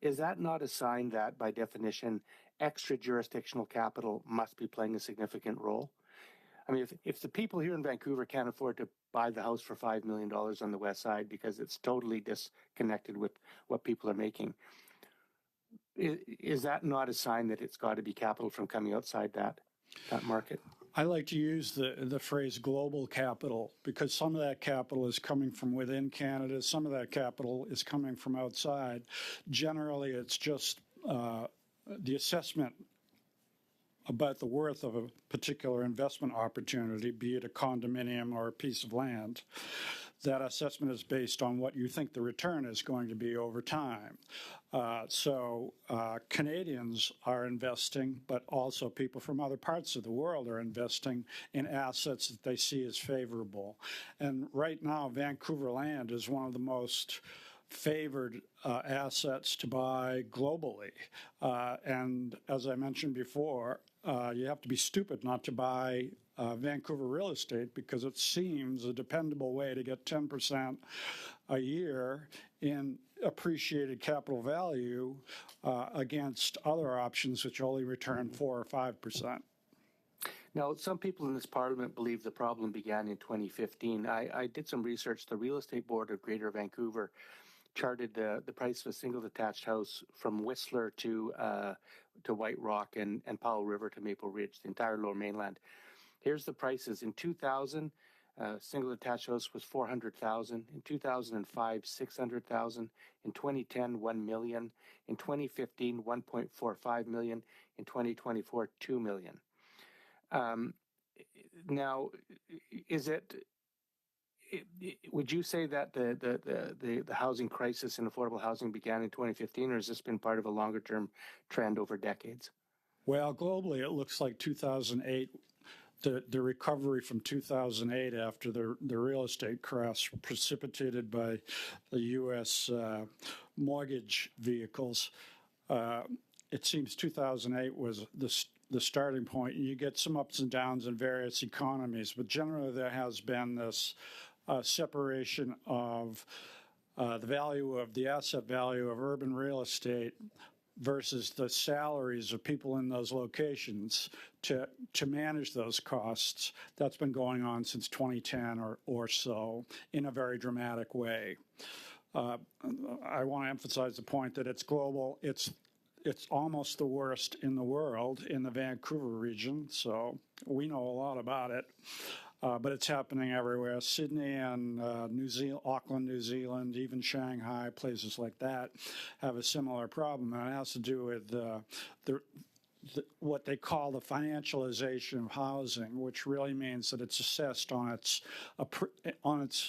is that not a sign that, by definition, extra jurisdictional capital must be playing a significant role? I mean, if the people here in Vancouver can't afford to buy the house for $5 million on the west side because it's totally disconnected with what people are making, is that not a sign that it's got to be capital from coming outside that market? I like to use the phrase global capital, because some of that capital is coming from within Canada, some of that capital is coming from outside. Generally, it's just the assessment about the worth of a particular investment opportunity, be it a condominium or a piece of land. That assessment is based on what you think the return is going to be over time. So Canadians are investing, but also people from other parts of the world are investing in assets that they see as favorable. And right now, Vancouver land is one of the most favored assets to buy globally. And as I mentioned before, you have to be stupid not to buy Vancouver real estate, because it seems a dependable way to get 10% a year in appreciated capital value against other options which only return 4 or 5%. Now, some people in this parliament believe the problem began in 2015. I did some research. The Real Estate Board of Greater Vancouver charted the price of a single detached house from Whistler to White Rock and Powell River to Maple Ridge, the entire Lower Mainland. Here's the prices. In 2000, single detached house was $400,000. In 2005, $600,000. In 2010, $1 million. In 2015, $1.45 million. In 2024, $2 million. Now, would you say that the housing crisis and affordable housing began in 2015, or has this been part of a longer-term trend over decades? Well, globally, it looks like 2008, the recovery from 2008 after the real estate crash precipitated by the U.S. mortgage vehicles. It seems 2008 was the starting point. You get some ups and downs in various economies, but generally there has been this separation of the value of the asset value of urban real estate versus the salaries of people in those locations to manage those costs. That's been going on since 2010 or so in a very dramatic way. I want to emphasize the point that it's global. It's almost the worst in the world in the Vancouver region, so we know a lot about it. But it's happening everywhere. Sydney and New Zealand, Auckland, New Zealand, even Shanghai, places like that have a similar problem. And it has to do with what they call the financialization of housing, which really means that it's assessed on its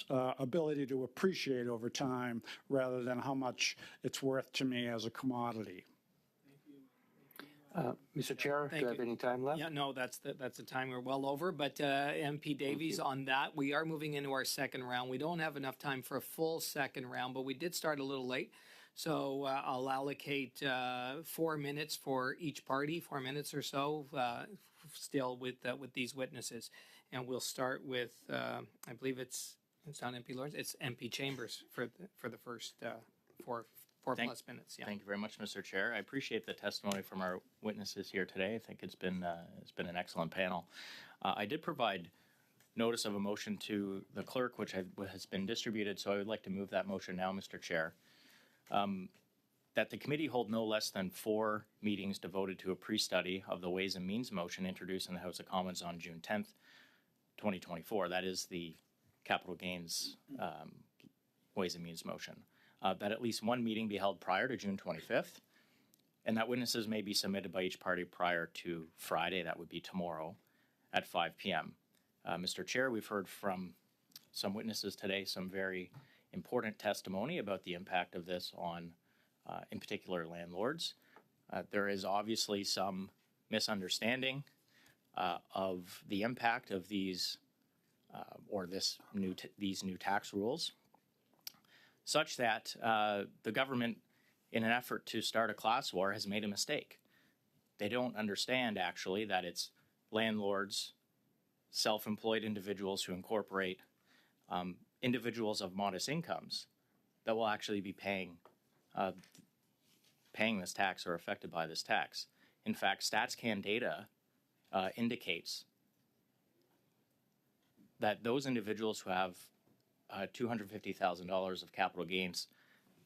ability to appreciate over time rather than how much it's worth to me as a commodity. Mr. Chair, do you have any time left? Yeah, no, that's the time. We're well over. But MP Davies, on that, we are moving into our second round. We don't have enough time for a full second round, but we did start a little late. So I'll allocate 4 minutes for each party, 4 minutes or so, still with these witnesses. And we'll start with, I believe it's not MP Lawrence, it's MP Chambers for the first four plus minutes. Yeah. Thank you very much, Mr. Chair. I appreciate the testimony from our witnesses here today. I think it's been an excellent panel. I did provide notice of a motion to the clerk, which has been distributed, so I would like to move that motion now, Mr. Chair. That the committee hold no less than 4 meetings devoted to a pre-study of the Ways and Means motion introduced in the House of Commons on June 10th, 2024. That is the capital gains Ways and Means motion. That at least 1 meeting be held prior to June 25th, and that witnesses may be submitted by each party prior to Friday, that would be tomorrow, at 5 p.m. Mr. Chair, we've heard from some witnesses today some very important testimony about the impact of this on, in particular, landlords. There is obviously some misunderstanding of the impact of these these new tax rules, such that the government, in an effort to start a class war, has made a mistake. They don't understand, actually, that it's landlords, self-employed individuals who incorporate individuals of modest incomes that will actually be paying this tax or affected by this tax. In fact, StatsCan data indicates that those individuals who have $250,000 of capital gains,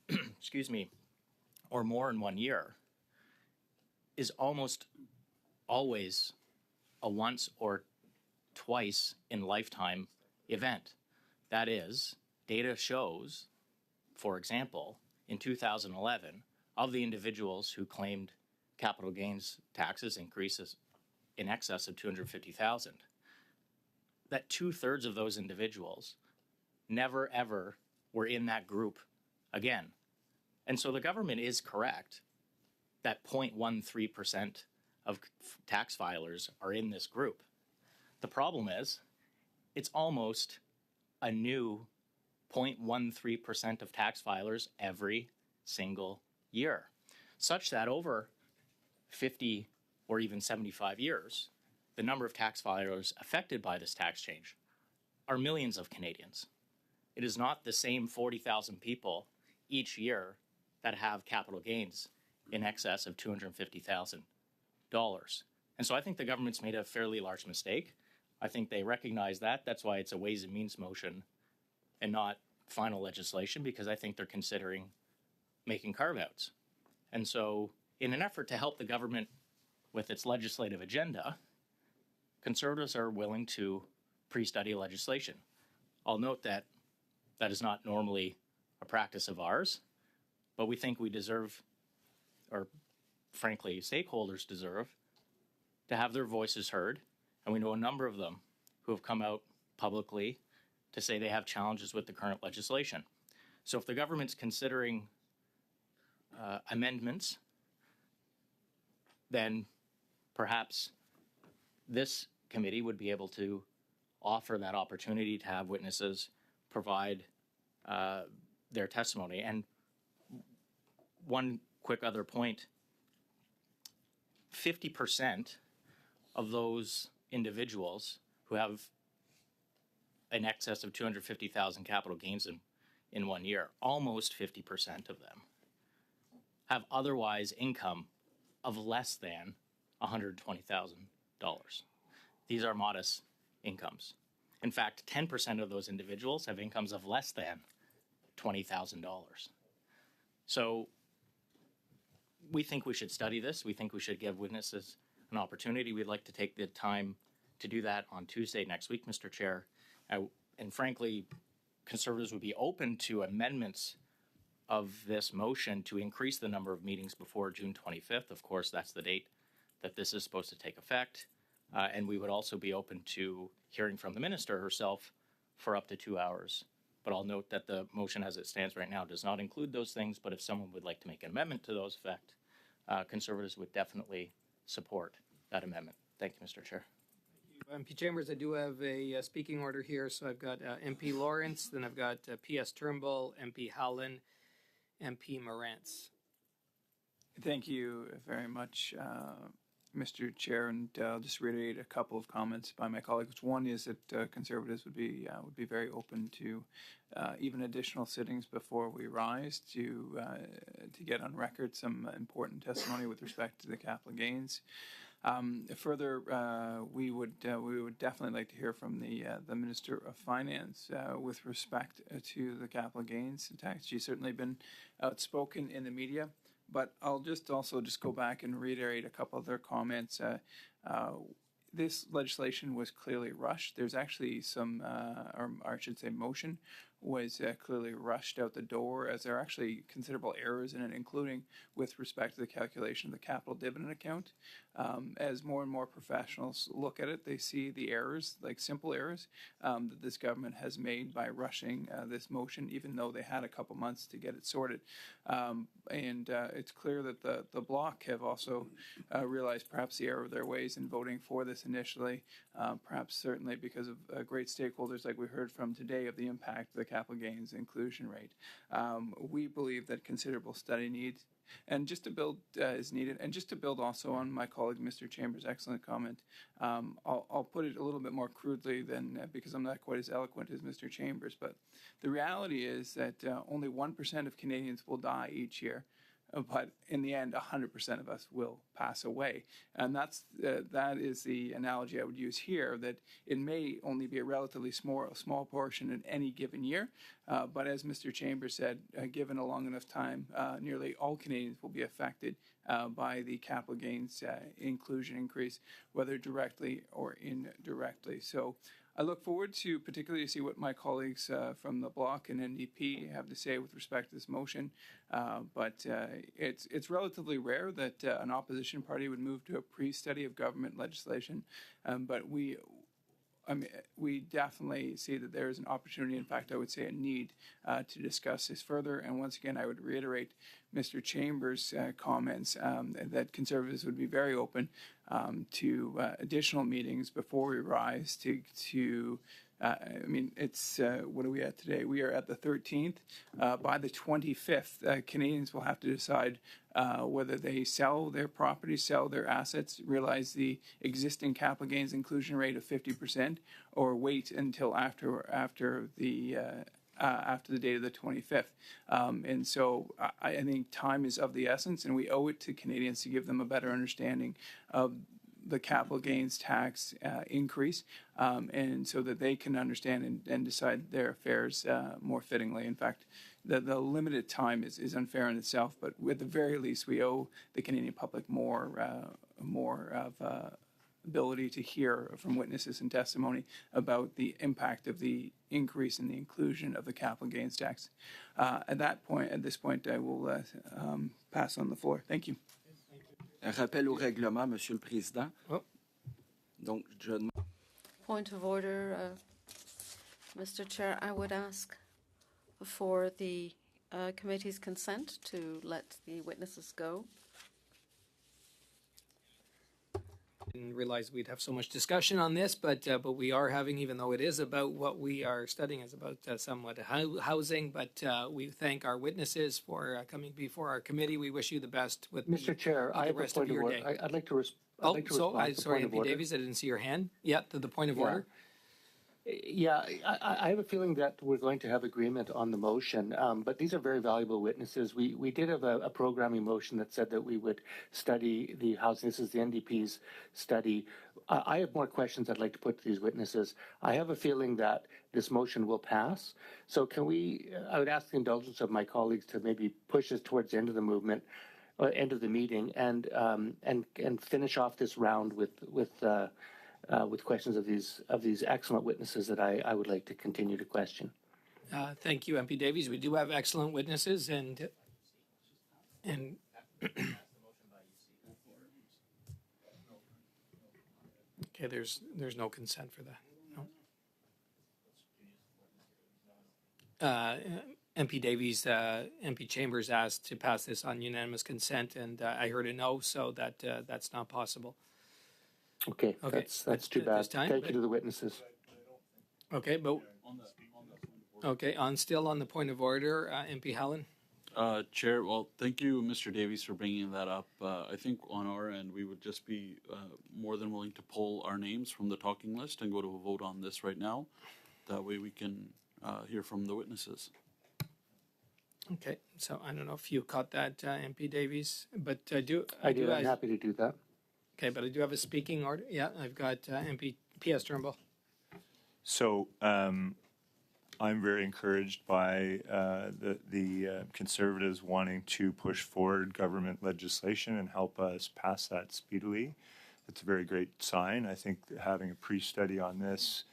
excuse me, or more in 1 year, is almost always a once or twice in lifetime event. That is, data shows, for example, in 2011, of the individuals who claimed capital gains taxes increases in excess of $250,000, that 2/3 of those individuals never ever were in that group again. And so the government is correct that 0.13% of tax filers are in this group. The problem is it's almost a new 0.13% of tax filers every single year, such that over 50 or even 75 years, the number of tax filers affected by this tax change are millions of Canadians. It is not the same 40,000 people each year that have capital gains in excess of $250,000. And so I think the government's made a fairly large mistake. I think they recognize that. That's why it's a Ways and Means motion and not final legislation, because I think they're considering making carve-outs. And so in an effort to help the government with its legislative agenda, Conservatives are willing to pre-study legislation. I'll note that that is not normally a practice of ours, but we think we deserve, or frankly, stakeholders deserve, to have their voices heard. And we know a number of them who have come out publicly to say they have challenges with the current legislation. So if the government's considering amendments, then perhaps this committee would be able to offer that opportunity to have witnesses provide their testimony. And one quick other point, 50% of those individuals who have in excess of 250,000 capital gains in 1 year, almost 50% of them have otherwise income of less than $120,000. These are modest incomes. In fact, 10% of those individuals have incomes of less than $20,000. So we think we should study this. We think we should give witnesses an opportunity. We'd like to take the time to do that on Tuesday next week, Mr. Chair. And frankly, Conservatives would be open to amendments of this motion to increase the number of meetings before June 25th. Of course, that's the date that this is supposed to take effect. And we would also be open to hearing from the minister herself for up to 2 hours. But I'll note that the motion as it stands right now does not include those things. But if someone would like to make an amendment to those effect, Conservatives would definitely support that amendment. Thank you, Mr. Chair. MP Chambers, I do have a speaking order here. So I've got MP Lawrence, then I've got PS Turnbull, MP Howland, MP Morantz. Thank you very much, Mr. Chair, and I'll just reiterate a couple of comments by my colleagues. One is that Conservatives would be very open to even additional sittings before we rise to get on record some important testimony with respect to the capital gains. Further, we would definitely like to hear from the Minister of Finance with respect to the capital gains tax. She's certainly been outspoken in the media, but I'll also go back and reiterate a couple of their comments. This legislation was clearly rushed. There's actually some, or I should say, motion was clearly rushed out the door, as there are actually considerable errors in it, including with respect to the calculation of the capital dividend account. As more and more professionals look at it, they see the errors, like simple errors, that this government has made by rushing this motion, even though they had a couple months to get it sorted. And it's clear that the Bloc have also realized perhaps the error of their ways in voting for this initially, perhaps certainly because of great stakeholders like we heard from today of the impact of the capital gains inclusion rate. We believe that considerable study needs and just to build is needed. And just to build also on my colleague Mr. Chambers' excellent comment, I'll put it a little bit more crudely than because I'm not quite as eloquent as Mr. Chambers, but the reality is that only 1% of Canadians will die each year. But in the end, 100% of us will pass away. And that is the analogy I would use here, that it may only be a relatively small portion in any given year. But as Mr. Chambers said, given a long enough time, nearly all Canadians will be affected by the capital gains inclusion increase, whether directly or indirectly. So I look forward to particularly see what my colleagues from the Bloc and NDP have to say with respect to this motion. But it's relatively rare that an opposition party would move to a pre-study of government legislation. But we definitely see that there is an opportunity, in fact, I would say a need to discuss this further. And once again, I would reiterate Mr. Chambers' comments that Conservatives would be very open to additional meetings before we rise to it's, what are we at today? We are at the 13th. By the 25th, Canadians will have to decide whether they sell their property, sell their assets, realize the existing capital gains inclusion rate of 50%, or wait until after the date of the 25th. And so I think time is of the essence, and we owe it to Canadians to give them a better understanding of the capital gains tax increase, and so that they can understand and decide their affairs more fittingly. In fact, the limited time is unfair in itself, but at the very least, we owe the Canadian public more of ability to hear from witnesses and testimony about the impact of the increase in the inclusion of the capital gains tax. At this point, I will pass on the floor. Thank you. Un rappel au règlement, Monsieur le Président. Oh. Donc, Point of order, Mr. Chair. I would ask for the committee's consent to let the witnesses go. didn't realize we'd have so much discussion on this, but we are having, even though it is about what we are studying, is about somewhat housing. But we thank our witnesses for coming before our committee. We wish you the best with Mr. Chair, I the have a rest of point of your order. day. I'd like to respond. Sorry, MP Davies, I didn't see your hand. Yeah, to the point of order. Yeah, I have a feeling that we're going to have agreement on the motion, but these are very valuable witnesses. We did have a programming motion that said that we would study the housing. This is the NDP's study. I have more questions I'd like to put to these witnesses. I have a feeling that this motion will pass. So I would ask the indulgence of my colleagues to maybe push us towards the end of the movement, end of the meeting, and finish off this round with questions of these excellent witnesses that I would like to continue to question. Thank you, MP Davies. We do have excellent witnesses, and okay, there's no consent for that. No. MP Davies, MP Chambers asked to pass this on unanimous consent, and I heard a no, so that's not possible. Okay, that's too bad. Thank you to the witnesses. Okay, but still on the point of order, MP Hallen. Chair, well, thank you, Mr. Davies, for bringing that up. I think on our end, we would just be more than willing to pull our names from the talking list and go to a vote on this right now. That way we can hear from the witnesses. Okay, so I don't know if you caught that, MP Davies, but I do. I'm happy to do that. Okay, but I do have a speaking order. Yeah, I've got MP P.S. Turnbull. So I'm very encouraged by the Conservatives wanting to push forward government legislation and help us pass that speedily. It's a very great sign. I think having a pre-study on this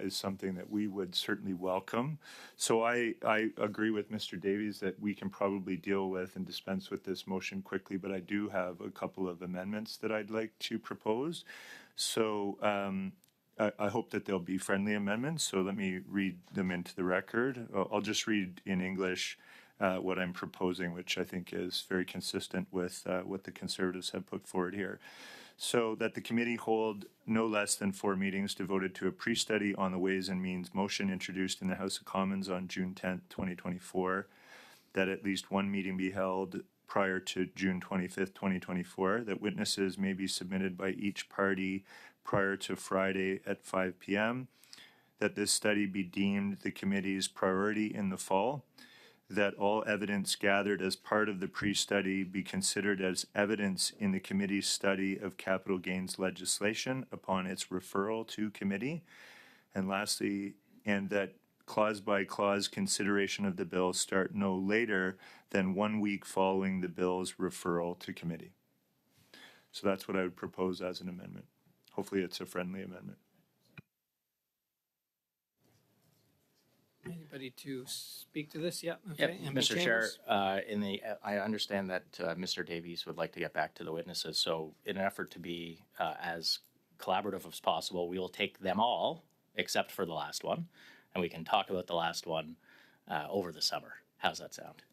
is something that we would certainly welcome. So I agree with Mr. Davies that we can probably deal with and dispense with this motion quickly, but I do have a couple of amendments that I'd like to propose. So I hope that they'll be friendly amendments, so let me read them into the record. I'll just read in English what I'm proposing, which I think is very consistent with what the Conservatives have put forward here. So that the committee hold no less than 4 meetings devoted to a pre-study on the Ways and Means motion introduced in the House of Commons on June 10th, 2024, that at least 1 meeting be held prior to June 25th, 2024, that witnesses may be submitted by each party prior to Friday at 5 p.m., that this study be deemed the committee's priority in the fall, that all evidence gathered as part of the pre-study be considered as evidence in the committee's study of capital gains legislation upon its referral to committee, and lastly, and that clause-by-clause consideration of the bill start no later than 1 week following the bill's referral to committee. So that's what I would propose as an amendment. Hopefully it's a friendly amendment. Anybody to speak to this? Yeah. Okay. Yep. Mr. Chair, I understand that Mr. Davies would like to get back to the witnesses. So, in an effort to be as collaborative as possible, we will take them all except for the last one, and we can talk about the last one over the summer. How's that sound?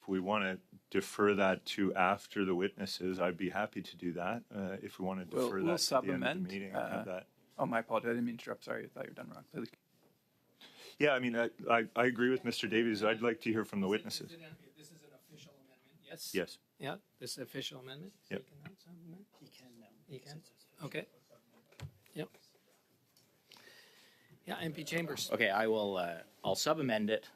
If we want to defer that to after the witnesses, I'd be happy to do that. If we want to defer we'll that to the end of the meeting, I have that. Oh, my apologies. I didn't mean to interrupt. Sorry, I thought you were done wrong. Please. Yeah, I mean, I agree with Mr. Davies. I'd like to hear from the witnesses. This is an official amendment. Yes. Yes. Yeah, this is an official amendment. Yep. He can now. He can. Okay. Yep. Yeah, MP Chambers. Okay, I'll sub-amend it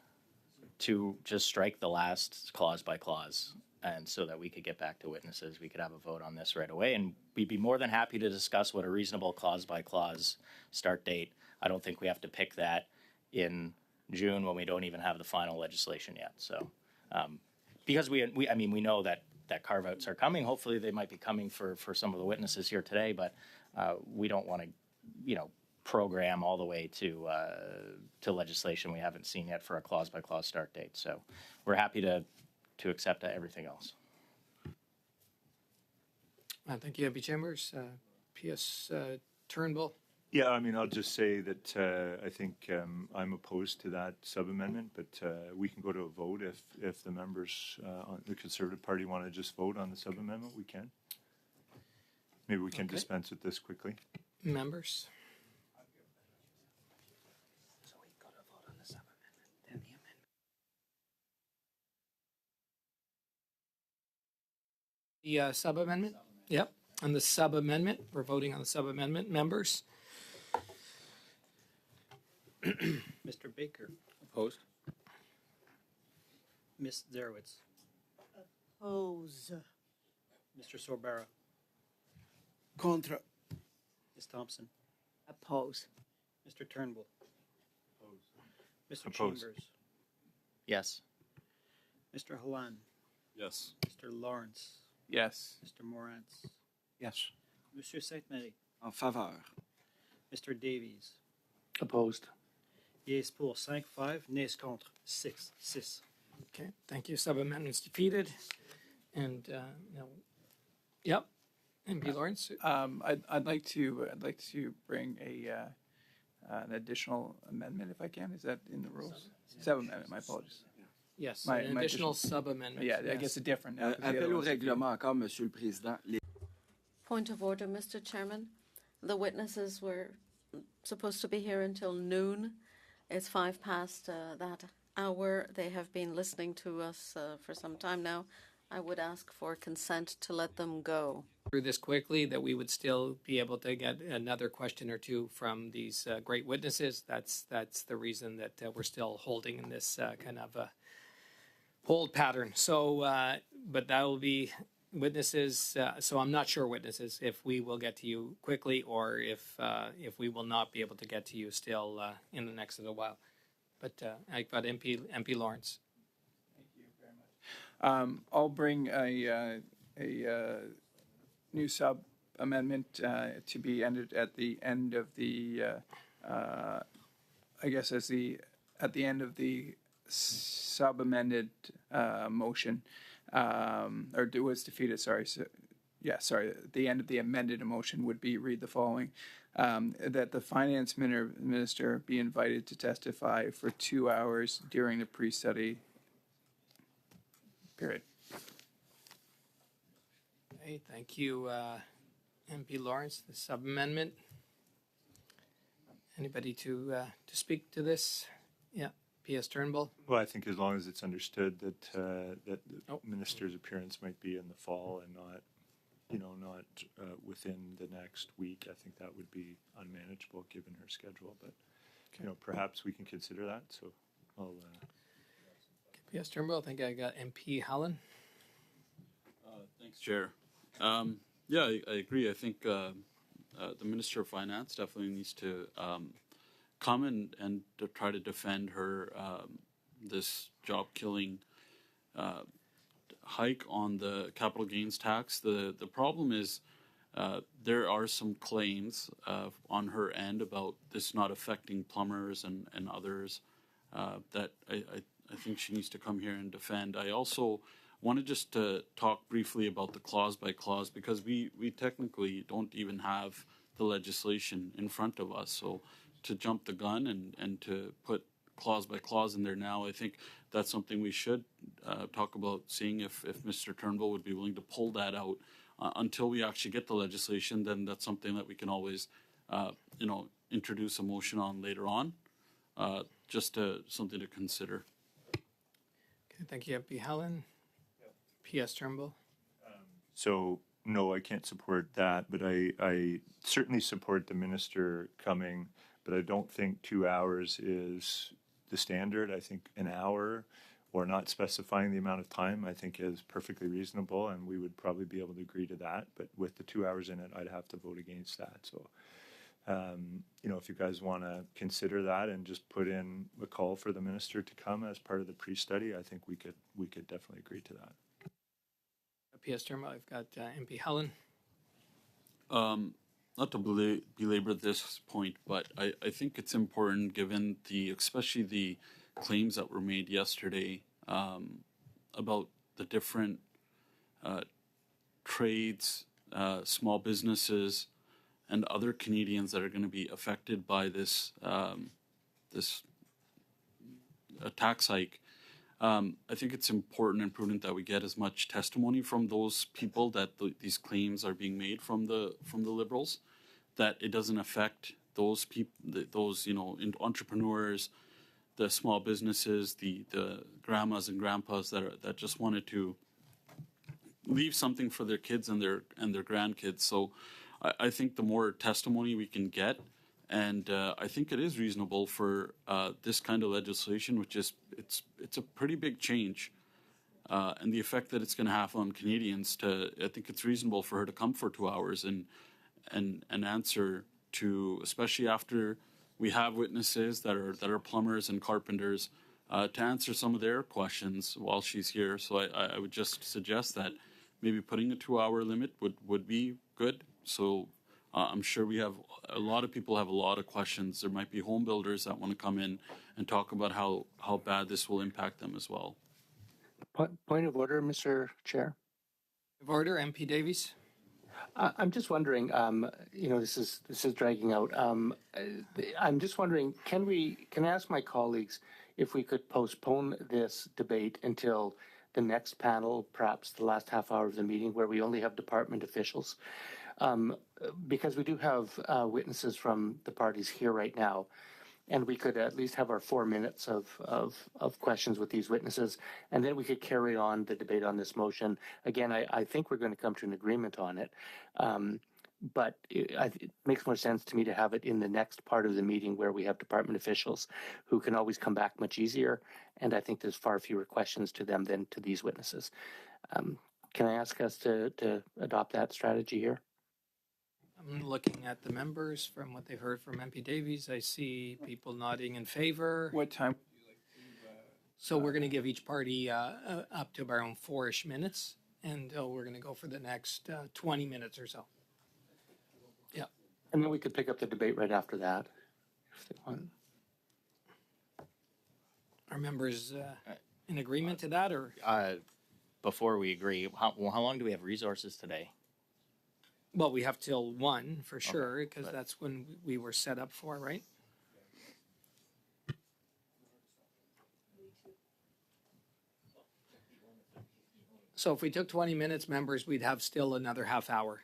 to just strike the last clause by clause, and so that we could get back to witnesses, we could have a vote on this right away, and we'd be more than happy to discuss what a reasonable clause by clause start date. I don't think we have to pick that in June when we don't even have the final legislation yet. So, because we know that carve-outs are coming. Hopefully, they might be coming for some of the witnesses here today, but we don't want to, program all the way to legislation we haven't seen yet for a clause-by-clause start date. So we're happy to accept everything else. Thank you, MP Chambers. P.S. Turnbull. Yeah, I mean, I'll just say that I think I'm opposed to that sub-amendment, but we can go to a vote if the members on the Conservative Party want to just vote on the sub-amendment, we can. Maybe we can dispense with this quickly. Members? So we got to vote on the sub-amendment, then the amendment. The sub-amendment? Yep. On the sub-amendment, we're voting on the sub-amendment. Members? Mr. Baker. Opposed? Ms. Zarowitz. Oppose. Mr. Sorbara. Contra. Ms. Thompson. Oppose. Mr. Turnbull. Mr. Oppose. Chambers. Yes. Mr. Halan. Yes. Mr. Lawrence. Yes. Mr. Morantz. Yes. Monsieur Sainte-Marie. En faveur. Mr. Davies. Opposed. Yes pour 5-5, nays contre 6-6. Okay, thank you. Sub-amendment's defeated. And, no. Yep. MP Lawrence? I'd like to bring an additional amendment if I can. Is that in the rules? Sub-amendment. My apologies. Yes, My an additional sub-amendment. Yeah, I yes. guess a different. now, 'cause the Appel other au one's defeated. règlement encore, Monsieur le Président. Point of order, Mr. Chairman. The witnesses were supposed to be here until noon. It's 5 past that hour. They have been listening to us for some time now. I would ask for consent to let them go. Through this quickly, that we would still be able to get another question or two from these great witnesses. That's the reason that we're still holding in this kind of a hold pattern. So, but that will be witnesses. So I'm not sure witnesses if we will get to you quickly or if we will not be able to get to you still in the next little while. But I've got MP Lawrence. I'll bring a new sub amendment to be ended at the end of the I guess at the end of the sub amended motion or was defeated. Sorry. So, yeah, sorry. The end of the amended motion would be read the following: that the finance minister be invited to testify for 2 hours during the pre-study period. Okay, thank you, MP Lawrence. The sub-amendment. Anybody to speak to this? Yeah, P.S. Turnbull. Well, I think as long as it's understood that that the minister's appearance might be in the fall and not, not within the next week, I think that would be unmanageable given her schedule. But perhaps we can consider that. So I'll. P.S. Turnbull. I think I got MP Hallen. Thanks, Chair. Yeah, I agree. I think the Minister of Finance definitely needs to come and to try to defend her this job-killing hike on the capital gains tax. The problem is there are some claims on her end about this not affecting plumbers and others that I think she needs to come here and defend. I also wanted just to talk briefly about the clause by clause because we technically don't even have the legislation in front of us. So to jump the gun and to put clause by clause in there now, I think that's something we should talk about, seeing if Mr. Turnbull would be willing to pull that out until we actually get the legislation. Then that's something that we can always, introduce a motion on later on, just something to consider. Okay, thank you, MP Hallen. P.S. Turnbull. So no, I can't support that, but I certainly support the minister coming, but I don't think 2 hours is the standard. I think an hour or not specifying the amount of time, I think is perfectly reasonable, and we would probably be able to agree to that. But with the 2 hours in it, I'd have to vote against that. So, if you guys want to consider that and just put in a call for the minister to come as part of the pre-study, I think we could definitely agree to that. P.S. Turnbull. I've got MP Hallen. Not to belabor this point, but I think it's important, given especially the claims that were made yesterday about the different trades, small businesses and other Canadians that are going to be affected by this tax hike, I think it's important and prudent that we get as much testimony from those people that these claims are being made from the Liberals, that it doesn't affect those people, those entrepreneurs, the small businesses, the grandmas and grandpas that just wanted to leave something for their kids and their grandkids. So I think the more testimony we can get, and I think it is reasonable for this kind of legislation, which is it's a pretty big change, and the effect that it's going to have on Canadians. I think it's reasonable for her to come for 2 hours and answer to, especially after we have witnesses that are plumbers and carpenters, to answer some of their questions while she's here. So I would just suggest that maybe putting a 2-hour limit would be good. So I'm sure we have a lot of people have a lot of questions. There might be home builders that want to come in and talk about how bad this will impact them as well. Point of order, Mr. Chair. Of order, MP Davies. I'm just wondering, this is dragging out. I'm just wondering, can I ask my colleagues if we could postpone this debate until the next panel, perhaps the last half hour of the meeting, where we only have department officials? Because we do have witnesses from the parties here right now, and we could at least have our 4 minutes of questions with these witnesses, and then we could carry on the debate on this motion. Again, I think we're going to come to an agreement on it, but it makes more sense to me to have it in the next part of the meeting where we have department officials who can always come back much easier, and I think there's far fewer questions to them than to these witnesses. Can I ask us to adopt that strategy here? I'm looking at the members from what they've heard from MP Davies. I see people nodding in favor. What time? So we're going to give each party up to around 4-ish minutes, and we're going to go for the next 20 minutes or so. Yeah. And then we could pick up the debate right after that, if they want. Are members in agreement to that, or? Before we agree, how long do we have resources today? Well, we have till 1 for sure, because that's when we were set up for, right? So if we took 20 minutes, members, we'd have still another half hour.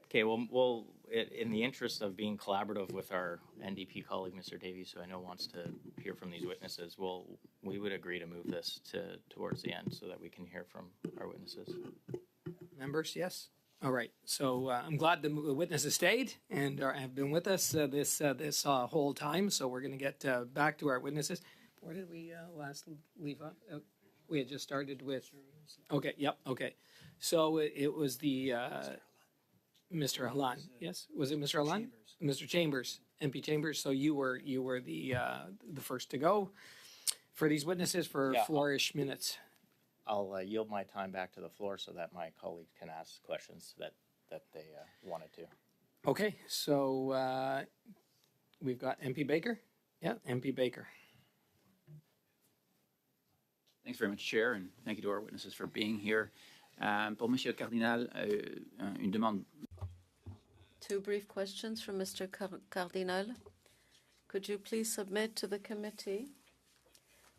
Okay, well, in the interest of being collaborative with our NDP colleague, Mr. Davies, who I know wants to hear from these witnesses, we would agree to move this towards the end so that we can hear from our witnesses. Members, yes? All right. So I'm glad the witnesses stayed and have been with us this whole time. So we're going to get back to our witnesses. Where did we last leave off? We had just started with. Okay. Yep. Okay. So it was the Mr. Halan. Yes. Was it Mr. Halan? Mr. Chambers, MP Chambers. So you were the first to go for these witnesses for 4-ish minutes. I'll yield my time back to the floor so that my colleagues can ask questions that they wanted to. Okay, so we've got MP Baker. Yeah, MP Baker. Thanks very much, Chair, and thank you to our witnesses for being here. Pour Monsieur Cardinal, une demande. 2 brief questions from Mr. Cardinal. Could you please submit to the committee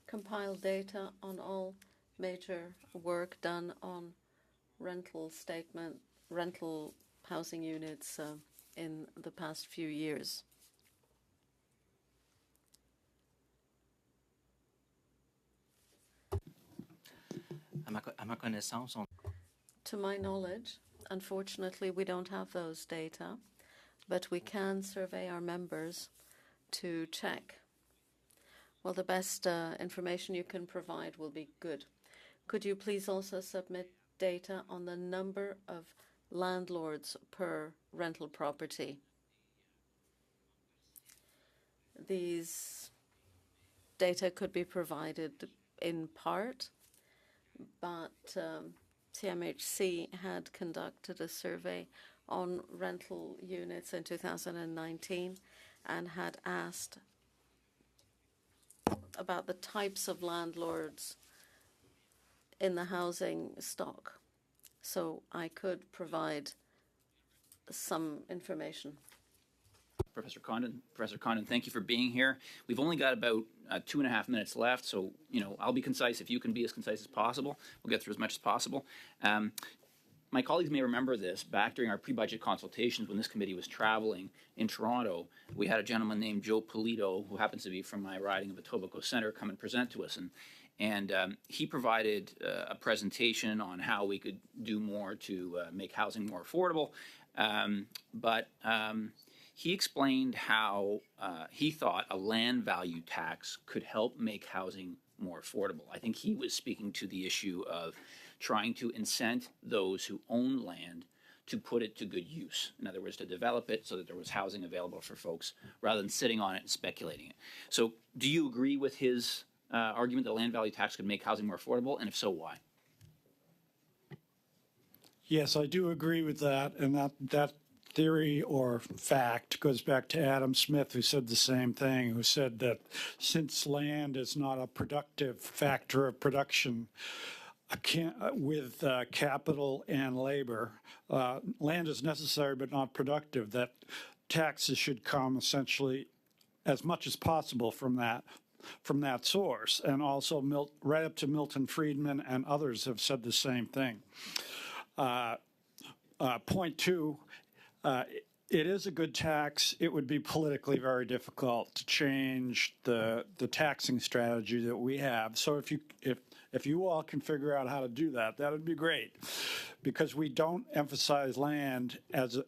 compile data on all major work done on rental housing units in the past few years? To my knowledge, unfortunately, we don't have those data, but we can survey our members to check. Well, the best information you can provide will be good. Could you please also submit data on the number of landlords per rental property? These data could be provided in part, but CMHC had conducted a survey on rental units in 2019 and had asked about the types of landlords in the housing stock. So I could provide some information. Professor Condon, thank you for being here. We've only got about 2.5 minutes left, so I'll be concise. If you can be as concise as possible, we'll get through as much as possible. My colleagues may remember this. Back during our pre-budget consultations when this committee was traveling in Toronto, we had a gentleman named Joe Polito, who happens to be from my riding of Etobicoke Centre, come and present to us. And he provided a presentation on how we could do more to make housing more affordable. But he explained how he thought a land value tax could help make housing more affordable. I think he was speaking to the issue of trying to incent those who own land to put it to good use. In other words, to develop it so that there was housing available for folks rather than sitting on it and speculating it. So do you agree with his argument that a land value tax could make housing more affordable? And if so, why? Yes, I do agree with that. And that theory or fact goes back to Adam Smith, who said the same thing, who said that since land is not a productive factor of production, with capital and labor, land is necessary but not productive, that taxes should come essentially as much as possible from that source. And also right up to Milton Friedman and others have said the same thing. Point two, it is a good tax. It would be politically very difficult to change the taxing strategy that we have. So if you all can figure out how to do that, that would be great, because we don't emphasize land as a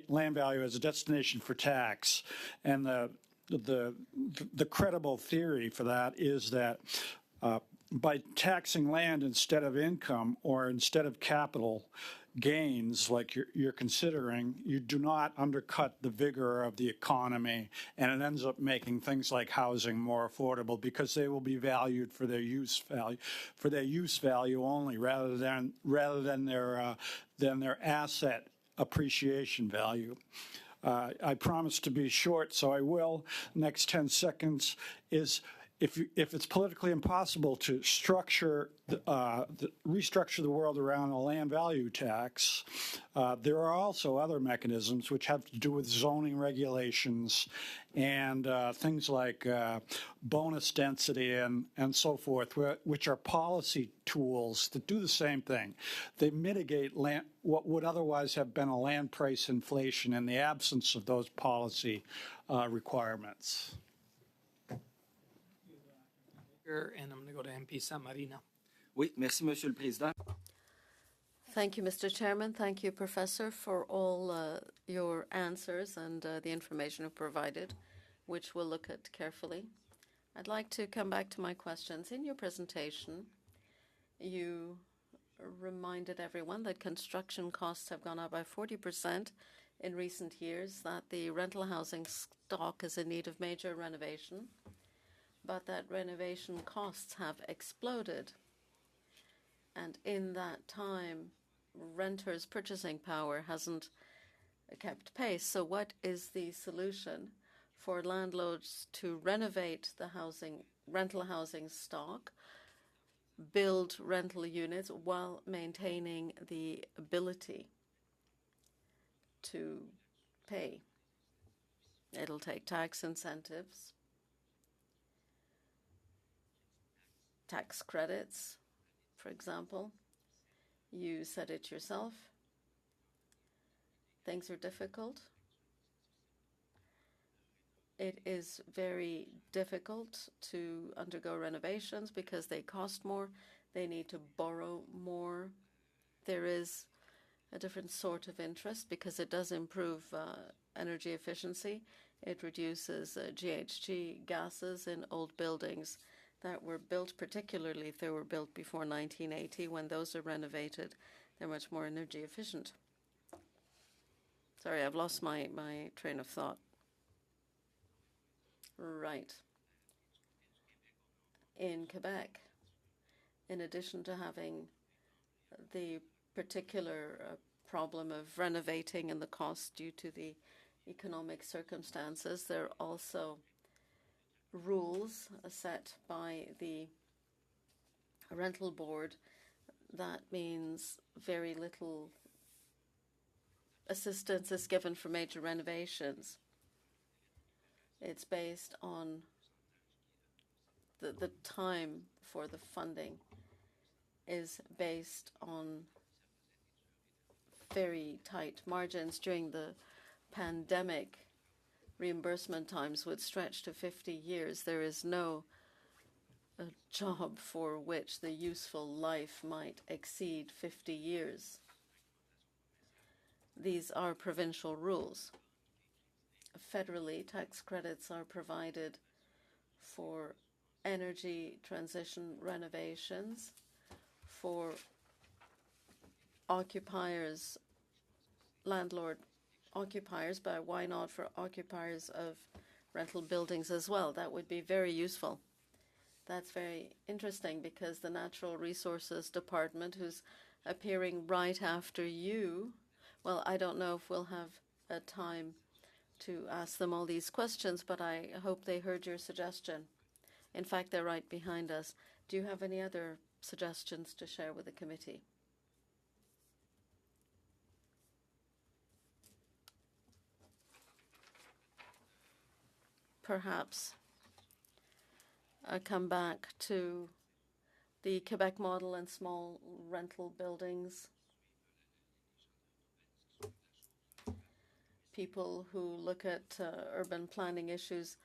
land value as a destination for tax, and the credible theory for that is that by taxing land instead of income or instead of capital gains like you're considering, you do not undercut the vigor of the economy, and it ends up making things like housing more affordable because they will be valued for their use value only, rather than their asset appreciation value. I promise to be short, so I will. Next 10 seconds is, if it's politically impossible to restructure the world around a land value tax, there are also other mechanisms which have to do with zoning regulations and things like bonus density and so forth, which are policy tools that do the same thing. They mitigate what would otherwise have been a land price inflation in the absence of those policy requirements. And I'm going to go to MP San Marino. Oui, merci, Monsieur le Président. Thank you, Mr. Chairman. Thank you, Professor, for all your answers and the information you provided, which we'll look at carefully. I'd like to come back to my questions. In your presentation, you reminded everyone that construction costs have gone up by 40% in recent years, that the rental housing stock is in need of major renovation, but that renovation costs have exploded. And in that time, renters' purchasing power hasn't kept pace. So what is the solution for landlords to renovate the rental housing stock, build rental units while maintaining the ability to pay? It'll take tax incentives, tax credits, for example. You said it yourself. Things are difficult. It is very difficult to undergo renovations because they cost more. They need to borrow more. There is a different sort of interest because it does improve energy efficiency. It reduces GHG gases in old buildings that were built, particularly if they were built before 1980. When those are renovated, they're much more energy efficient. Sorry, I've lost my train of thought. Right. In Quebec, in addition to having the particular problem of renovating and the cost due to the economic circumstances, there are also rules set by the rental board. That means very little assistance is given for major renovations. It's based on the time for the funding is based on very tight margins. During the pandemic, reimbursement times would stretch to 50 years. There is no job for which the useful life might exceed 50 years. These are provincial rules. Federally, tax credits are provided for energy transition renovations, for occupiers, landlord occupiers, but why not for occupiers of rental buildings as well? That would be very useful. That's very interesting because the Natural Resources Department, who's appearing right after you, well, I don't know if we'll have a time to ask them all these questions, but I hope they heard your suggestion. In fact, they're right behind us. Do you have any other suggestions to share with the committee? Perhaps come back to the Quebec model and small rental buildings. People who look at urban planning issues,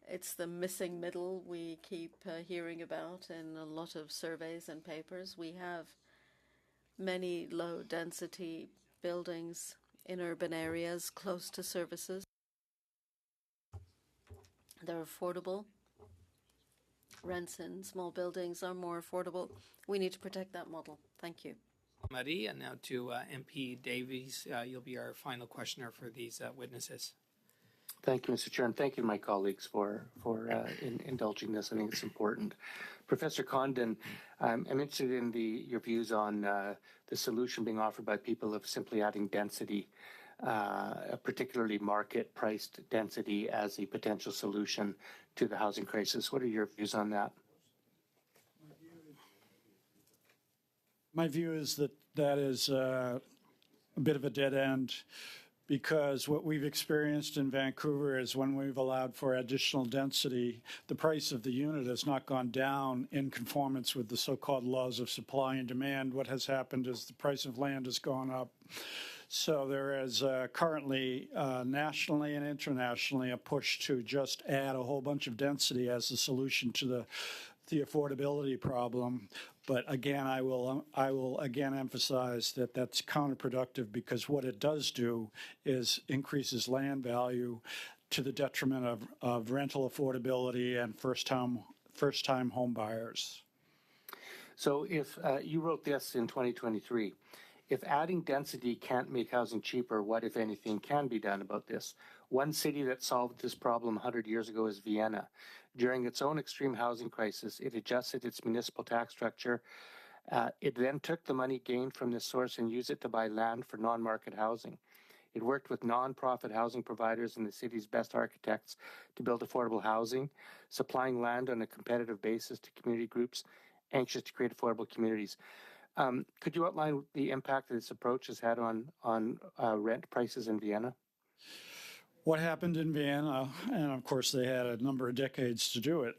it's the missing middle we keep hearing about in a lot of surveys and papers. We have many low-density buildings in urban areas close to services. They're affordable. Rents in small buildings are more affordable. We need to protect that model. Thank you. Marie, and now to MP Davies. You'll be our final questioner for these witnesses. Thank you, Mr. Chair, and thank you to my colleagues for indulging this. I think it's important. Professor Condon, I'm interested in your views on the solution being offered by people of simply adding density, particularly market-priced density, as a potential solution to the housing crisis. What are your views on that? My view is that is a bit of a dead end, because what we've experienced in Vancouver is when we've allowed for additional density, the price of the unit has not gone down in conformance with the so-called laws of supply and demand. What has happened is the price of land has gone up. So there is currently nationally and internationally a push to just add a whole bunch of density as a solution to the affordability problem. But again, I will again emphasize that that's counterproductive, because what it does do is increases land value to the detriment of rental affordability and first-time home buyers. So if you wrote this in 2023, if adding density can't make housing cheaper, what, if anything, can be done about this? One city that solved this problem 100 years ago is Vienna. During its own extreme housing crisis, it adjusted its municipal tax structure. It then took the money gained from this source and used it to buy land for non-market housing. It worked with non-profit housing providers and the city's best architects to build affordable housing, supplying land on a competitive basis to community groups anxious to create affordable communities. Could you outline the impact that this approach has had on rent prices in Vienna? What happened in Vienna, and of course they had a number of decades to do it,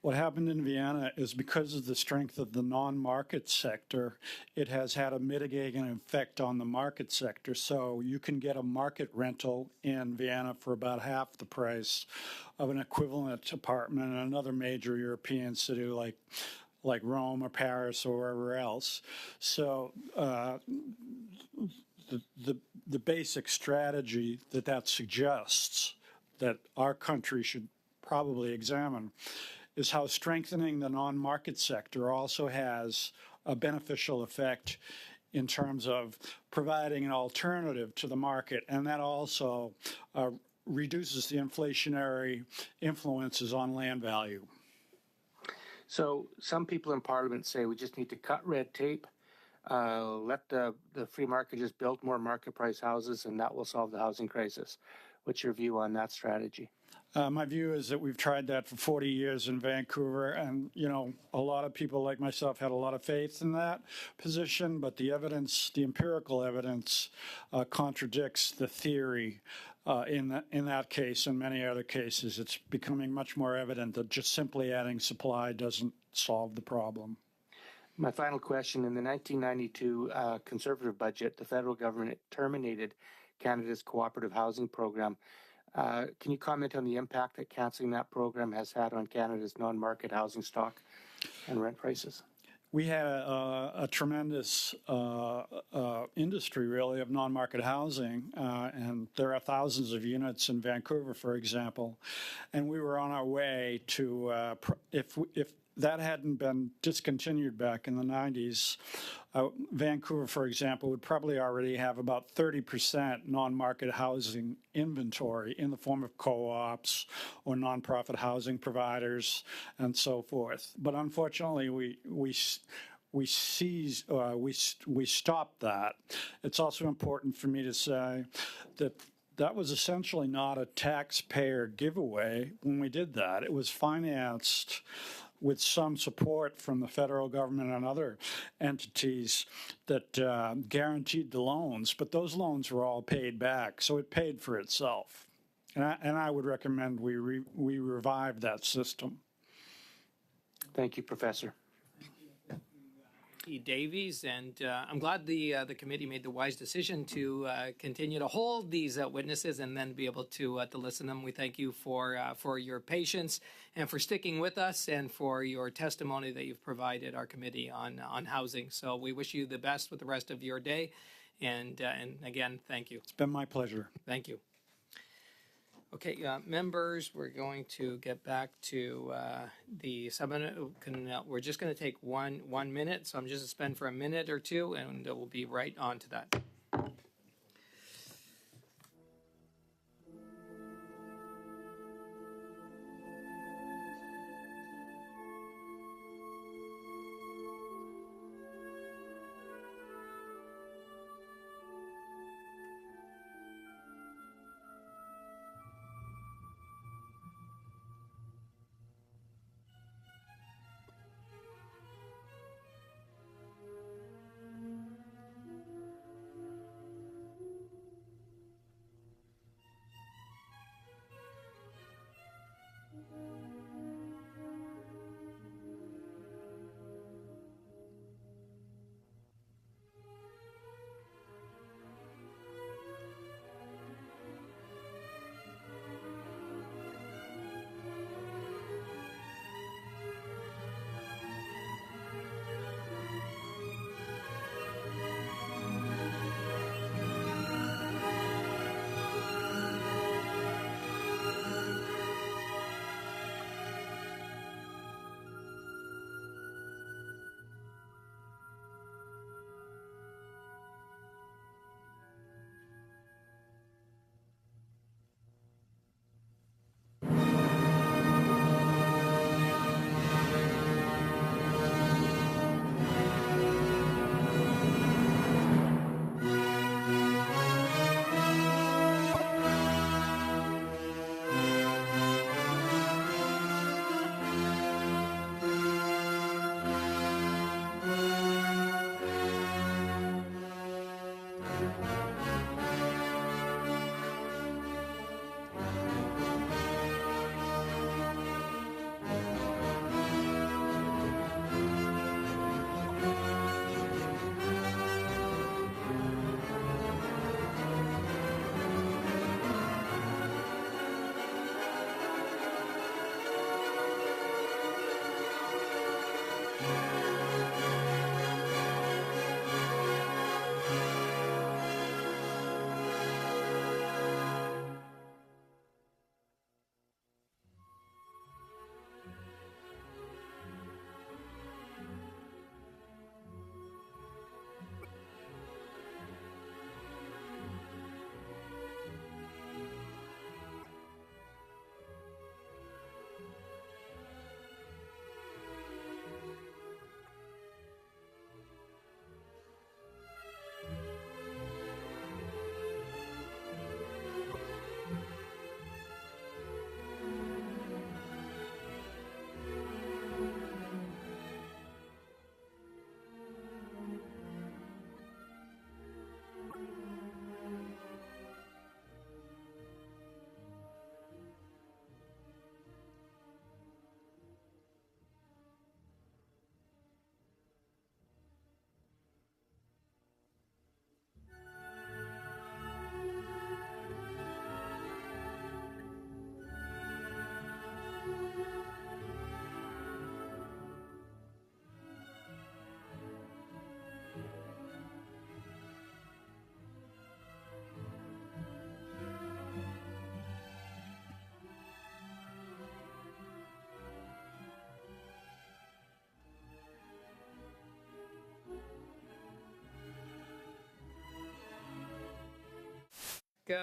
what happened in Vienna is because of the strength of the non-market sector, it has had a mitigating effect on the market sector. So you can get a market rental in Vienna for about half the price of an equivalent apartment in another major European city like Rome or Paris or wherever else. So the basic strategy that suggests that our country should probably examine is how strengthening the non-market sector also has a beneficial effect in terms of providing an alternative to the market, and that also reduces the inflationary influences on land value. So some people in Parliament say we just need to cut red tape, let the free market just build more market price houses, and that will solve the housing crisis. What's your view on that strategy? My view is that we've tried that for 40 years in Vancouver, and a lot of people like myself had a lot of faith in that position, but the evidence, the empirical evidence, contradicts the theory. In that case and many other cases, it's becoming much more evident that just simply adding supply doesn't solve the problem. My final question, in the 1992 Conservative budget, the federal government terminated Canada's cooperative housing program. Can you comment on the impact that cancelling that program has had on Canada's non-market housing stock and rent prices? We had a tremendous industry, really, of non-market housing, and there are thousands of units in Vancouver, for example, and we were on our way to, if that hadn't been discontinued back in the 90s, Vancouver, for example, would probably already have about 30% non-market housing inventory in the form of co-ops or nonprofit housing providers and so forth. But unfortunately, we stopped that. It's also important for me to say that that was essentially not a taxpayer giveaway when we did that. It was financed with some support from the federal government and other entities that guaranteed the loans, but those loans were all paid back, so it paid for itself. And I would recommend we revive that system. Thank you, Professor. Davies, and I'm glad the committee made the wise decision to continue to hold these witnesses and then be able to listen to them. We thank you for your patience and for sticking with us and for your testimony that you've provided our committee on housing. So we wish you the best with the rest of your day, and again, thank you. It's been my pleasure. Thank you. Okay, members, we're going to get back to the seminar. We're just going to take one minute, so I'm just going to spend for a minute or two, and we'll be right on to that.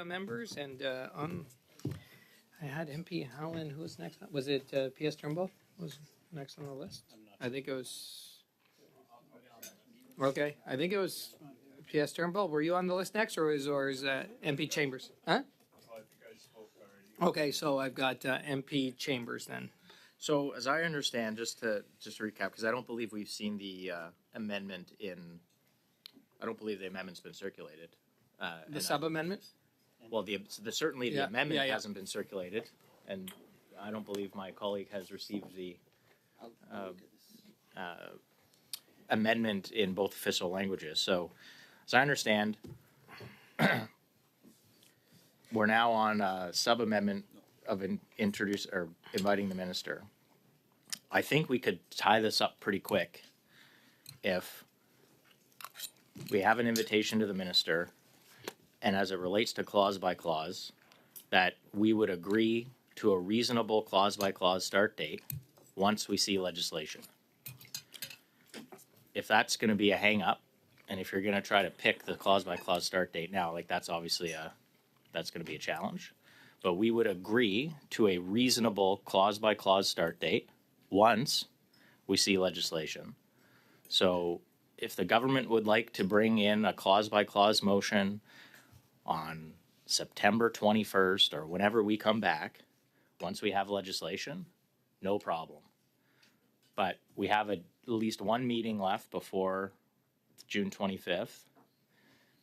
members, and I had MP Howland. Who was next? Was it P.S. Turnbull? Was next on the list? I think it was. Okay, I think it was P.S. Turnbull. Were you on the list next, or is MP Chambers? Huh? Okay, so I've got MP Chambers then. So, as I understand, just to recap, because I don't believe we've seen the amendment in. I don't believe the amendment's been circulated. The sub amendment. Well, certainly the amendment yeah. hasn't been circulated, and I don't believe my colleague has received the amendment in both official languages. So, as I understand, we're now on a sub amendment of inviting the minister. I think we could tie this up pretty quick if we have an invitation to the minister, and as it relates to clause by clause, that we would agree to a reasonable clause by clause start date once we see legislation. If that's going to be a hang up, and if you're going to try to pick the clause by clause start date now, like that's obviously that's going to be a challenge. But we would agree to a reasonable clause by clause start date once we see legislation. So if the government would like to bring in a clause by clause motion on September 21st or whenever we come back, once we have legislation, no problem. But we have at least one meeting left before June 25th.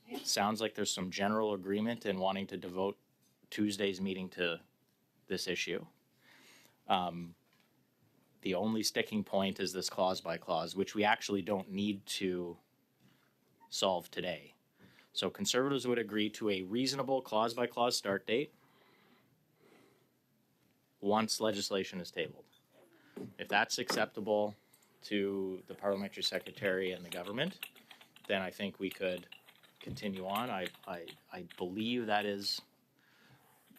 It sounds like there's some general agreement in wanting to devote Tuesday's meeting to this issue. The only sticking point is this clause by clause, which we actually don't need to solve today. So Conservatives would agree to a reasonable clause by clause start date once legislation is tabled. If that's acceptable to the parliamentary secretary and the government, then I think we could continue on. I believe that is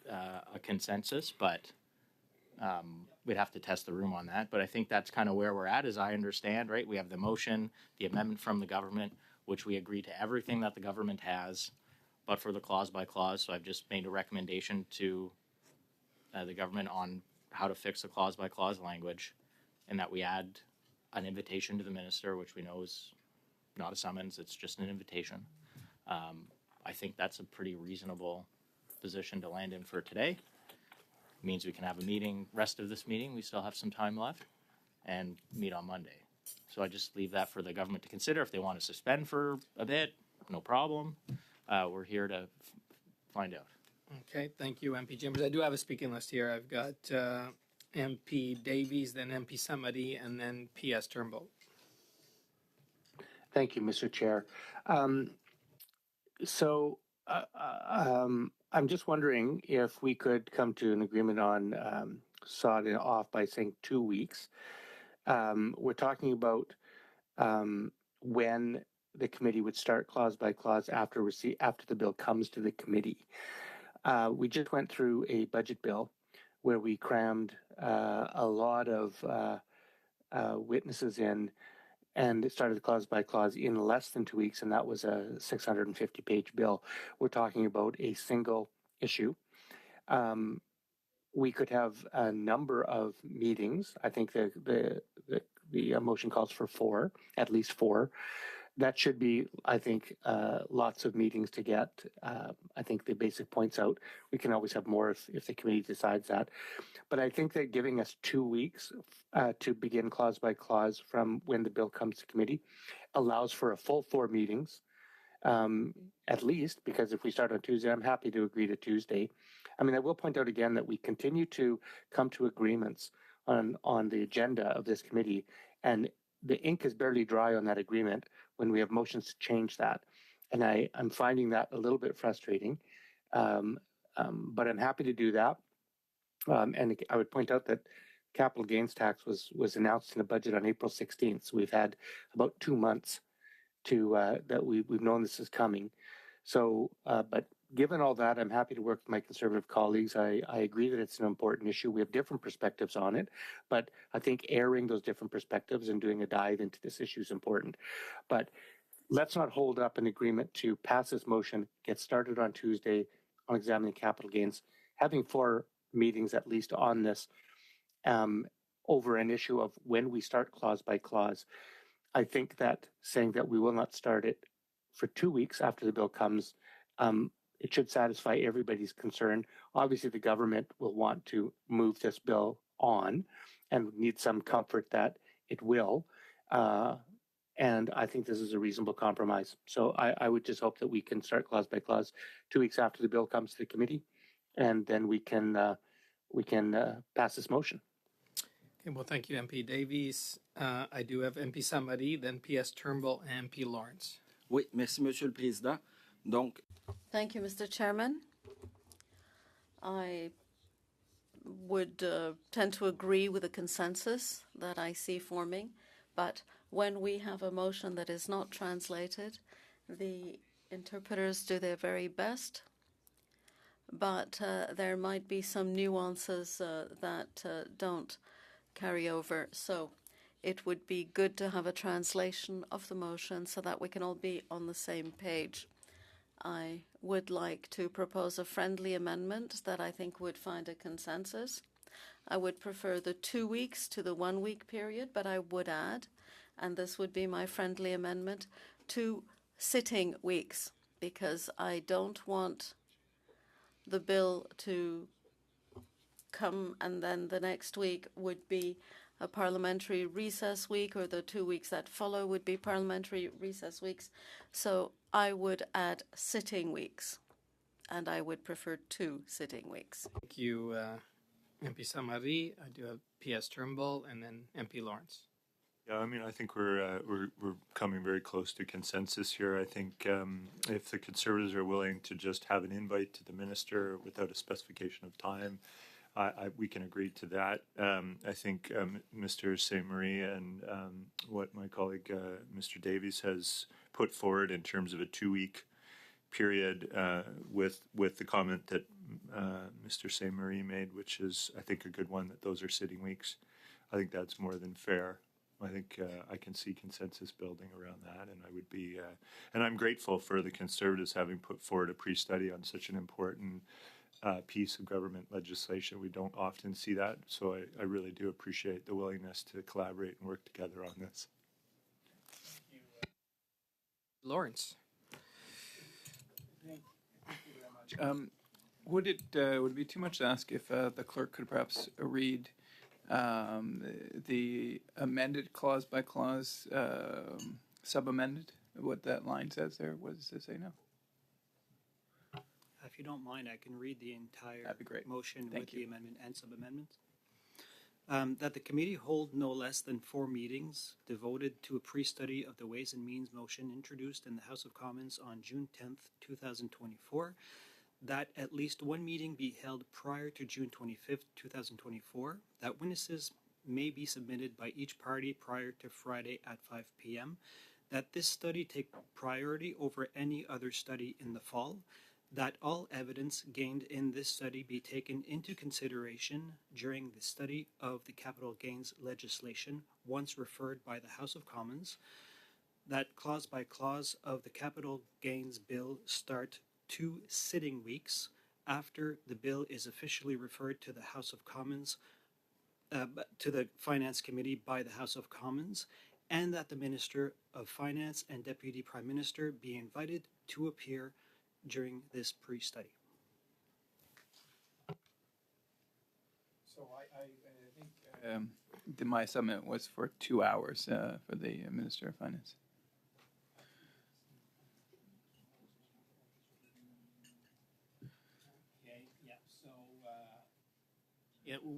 a consensus, but we'd have to test the room on that. But I think that's kind of where we're at, as I understand, right? We have the motion, the amendment from the government, which we agree to everything that the government has, but for the clause by clause. So I've just made a recommendation to the government on how to fix the clause by clause language, and that we add an invitation to the minister, which we know is not a summons, it's just an invitation. I think that's a pretty reasonable position to land in for today. It means we can have a meeting, rest of this meeting, we still have some time left, and meet on Monday. So I just leave that for the government to consider. If they want to suspend for a bit, no problem. We're here to find out. Okay, thank you, MP Chambers. I do have a speaking list here. I've got MP Davies, then MP Samadi, and then P.S. Turnbull. Thank you, Mr. Chair. I'm just wondering if we could come to an agreement on sod it off by saying 2 weeks. We're talking about when the committee would start clause by clause after the bill comes to the committee. We just went through a budget bill where we crammed a lot of witnesses in, and it started clause by clause in less than 2 weeks, and that was a 650-page bill. We're talking about a single issue. We could have a number of meetings. I think the motion calls for 4, at least 4. That should be, I think, lots of meetings to get, I think, the basic points out. We can always have more if the committee decides that. But I think that giving us 2 weeks to begin clause by clause from when the bill comes to committee allows for a full 4 meetings, at least, because if we start on Tuesday, I'm happy to agree to Tuesday. I mean, I will point out again that we continue to come to agreements on the agenda of this committee, and the ink is barely dry on that agreement when we have motions to change that. And I'm finding that a little bit frustrating, but I'm happy to do that. And I would point out that capital gains tax was announced in the budget on April 16th. So we've had about 2 months to that we've known this is coming. So, but given all that, I'm happy to work with my Conservative colleagues. I agree that it's an important issue. We have different perspectives on it, but I think airing those different perspectives and doing a dive into this issue is important. But let's not hold up an agreement to pass this motion, get started on Tuesday, on examining capital gains, having 4 meetings at least on this over an issue of when we start clause by clause. I think that saying that we will not start it for 2 weeks after the bill comes, it should satisfy everybody's concern. Obviously, the government will want to move this bill on and need some comfort that it will. And I think this is a reasonable compromise. So I would just hope that we can start clause by clause 2 weeks after the bill comes to the committee, and then we can pass this motion. Okay, well, thank you, MP Davies. I do have MP Samari, then PS Turnbull, and MP Lawrence. Oui, merci, Monsieur le Président. Donc, Thank you, Mr. Chairman. I would tend to agree with the consensus that I see forming, but when we have a motion that is not translated, the interpreters do their very best, but there might be some nuances that don't carry over. So it would be good to have a translation of the motion so that we can all be on the same page. I would like to propose a friendly amendment that I think would find a consensus. I would prefer the 2 weeks to the 1 week period, but I would add, and this would be my friendly amendment, 2 sitting weeks, because I don't want the bill to come and then the next week would be a parliamentary recess week, or the 2 weeks that follow would be parliamentary recess weeks. So I would add sitting weeks, and I would prefer 2 sitting weeks. Thank you, MP Samari. I do have PS Turnbull, and then MP Lawrence. Yeah, I mean, I think we're coming very close to consensus here. I think if the Conservatives are willing to just have an invite to the minister without a specification of time, we can agree to that. I think Mr. St. Marie and what my colleague Mr. Davies has put forward in terms of a 2-week period with the comment that Mr. St. Marie made, which is, I think, a good one, that those are sitting weeks. I think that's more than fair. I think I can see consensus building around that, and I would be, and I'm grateful for the Conservatives having put forward a pre-study on such an important piece of government legislation. We don't often see that, so I really do appreciate the willingness to collaborate and work together on this. Lawrence. Thank you very much. Would it be too much to ask if the clerk could perhaps read the amended clause by clause sub-amended, what that line says there? What does it say now? If you don't mind, I can read the entire That'd be great. motion Thank with you. the amendment and sub-amendments. That the committee hold no less than 4 meetings devoted to a pre-study of the Ways and Means motion introduced in the House of Commons on June 10th, 2024. That at least 1 meeting be held prior to June 25th, 2024. That witnesses may be submitted by each party prior to Friday at 5 p.m. That this study take priority over any other study in the fall. That all evidence gained in this study be taken into consideration during the study of the capital gains legislation once referred by the House of Commons. That clause by clause of the capital gains bill start 2 sitting weeks after the bill is officially referred to the House of Commons, to the Finance Committee by the House of Commons, and that the Minister of Finance and Deputy Prime Minister be invited to appear during this pre-study. So I think my summit was for 2 hours for the Minister of Finance.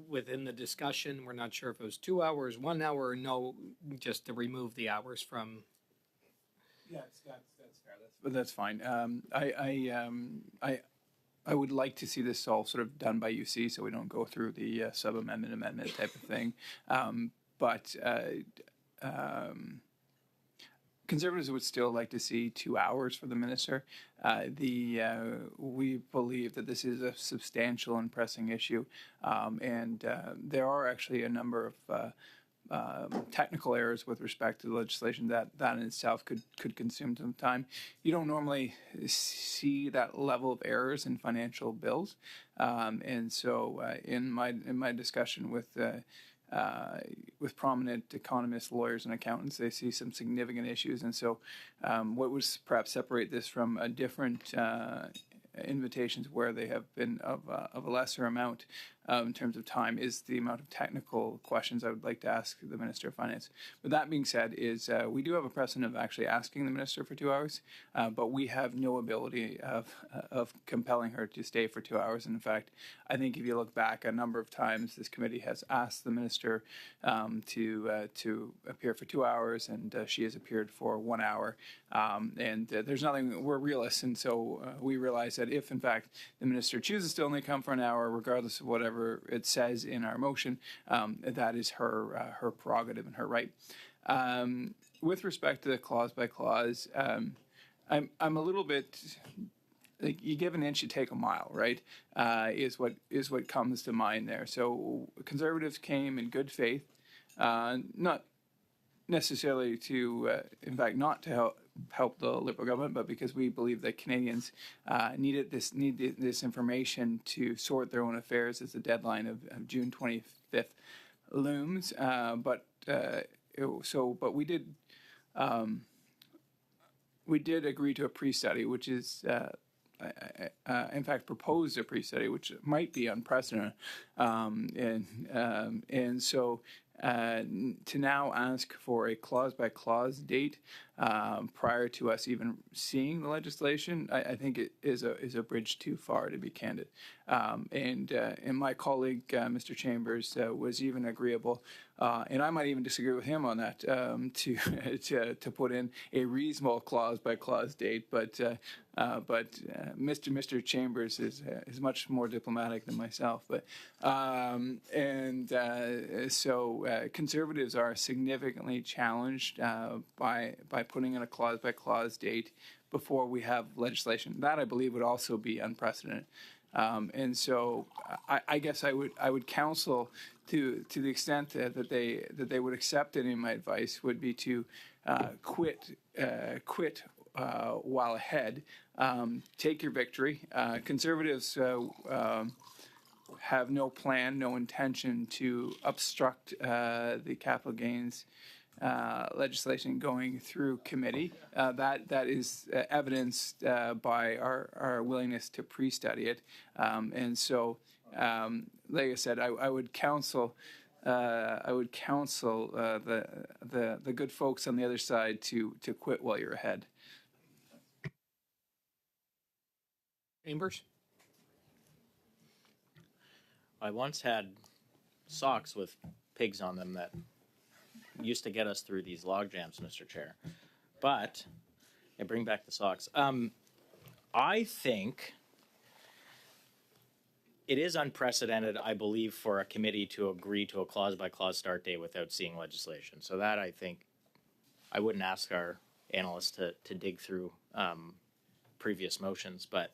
Within the discussion, we're not sure if it was 2 hours, 1 hour, or no, just to remove the hours from. Yeah, that's fair. That's fine. I would like to see this all sort of done by UC, so we don't go through the sub-amendment type of thing. But Conservatives would still like to see 2 hours for the minister. We believe that this is a substantial and pressing issue, and there are actually a number of technical errors with respect to the legislation, that in itself could consume some time. You don't normally see that level of errors in financial bills, and so in my discussion with prominent economists, lawyers, and accountants, they see some significant issues. And so, what would perhaps separate this from a different invitations where they have been of a lesser amount in terms of time is the amount of technical questions I would like to ask the Minister of Finance. But that being said, we do have a precedent of actually asking the Minister for 2 hours, but we have no ability of compelling her to stay for 2 hours. And in fact, I think if you look back a number of times, this committee has asked the Minister to appear for 2 hours, and she has appeared for 1 hour. And there's nothing, we're realists, and so we realize that if, in fact, the Minister chooses to only come for an hour, regardless of whatever it says in our motion, that is her prerogative and her right. With respect to the clause by clause, I'm a little bit like, you give an inch, you take a mile, right? Is what comes to mind there. So Conservatives came in good faith, not necessarily to, in fact, not to help the Liberal government, but because we believe that Canadians need this information to sort their own affairs as the deadline of June 25th looms. But we did agree to a pre-study, which is in fact proposed a pre-study, which might be unprecedented, and so to now ask for a clause-by-clause date prior to us even seeing the legislation, I think it is a bridge too far, to be candid. And my colleague, Mr. Chambers, was even agreeable, and I might even disagree with him on that, to put in a reasonable clause-by-clause date. But Mr. Chambers is much more diplomatic than myself. But so Conservatives are significantly challenged by putting in a clause-by-clause date before we have legislation. That, I believe, would also be unprecedented. And so I guess I would counsel, to the extent that they would accept any of my advice, would be to quit while ahead. Take your victory. Conservatives have no plan, no intention to obstruct the capital gains legislation going through committee. That is evidenced by our willingness to pre-study it. And so, like I said, I would counsel the good folks on the other side to quit while you're ahead. Chambers? I once had socks with pigs on them that used to get us through these log jams, Mr. Chair. But I bring back the socks. I think it is unprecedented, I believe, for a committee to agree to a clause-by-clause start date without seeing legislation. So that, I think, I wouldn't ask our analysts to dig through previous motions, but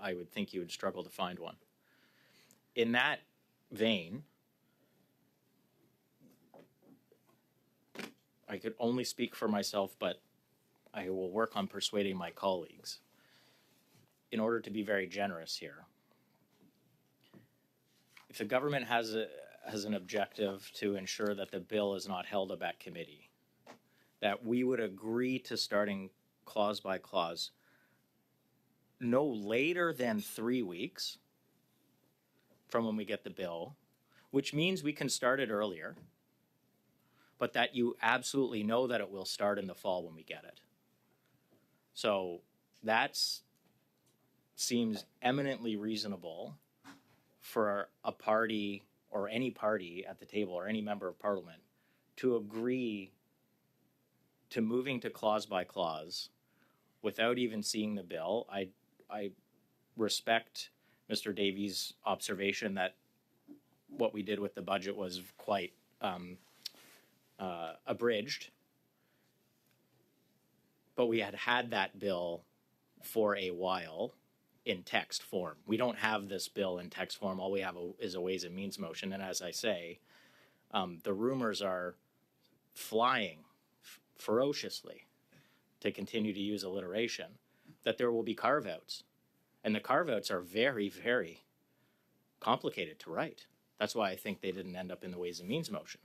I would think you would struggle to find one. In that vein, I could only speak for myself, but I will work on persuading my colleagues in order to be very generous here. If the government has an objective to ensure that the bill is not held up at committee, that we would agree to starting clause by clause no later than 3 weeks from when we get the bill, which means we can start it earlier, but that you absolutely know that it will start in the fall when we get it. So that seems eminently reasonable for a party or any party at the table or any member of parliament to agree to moving to clause by clause without even seeing the bill. I respect Mr. Davies' observation that what we did with the budget was quite abridged, but we had that bill for a while in text form. We don't have this bill in text form. All we have is a Ways and Means motion, and as I say, The rumors are flying ferociously, to continue to use alliteration, that there will be carve-outs. And the carve-outs are very, very complicated to write. That's why I think they didn't end up in the Ways and Means motion.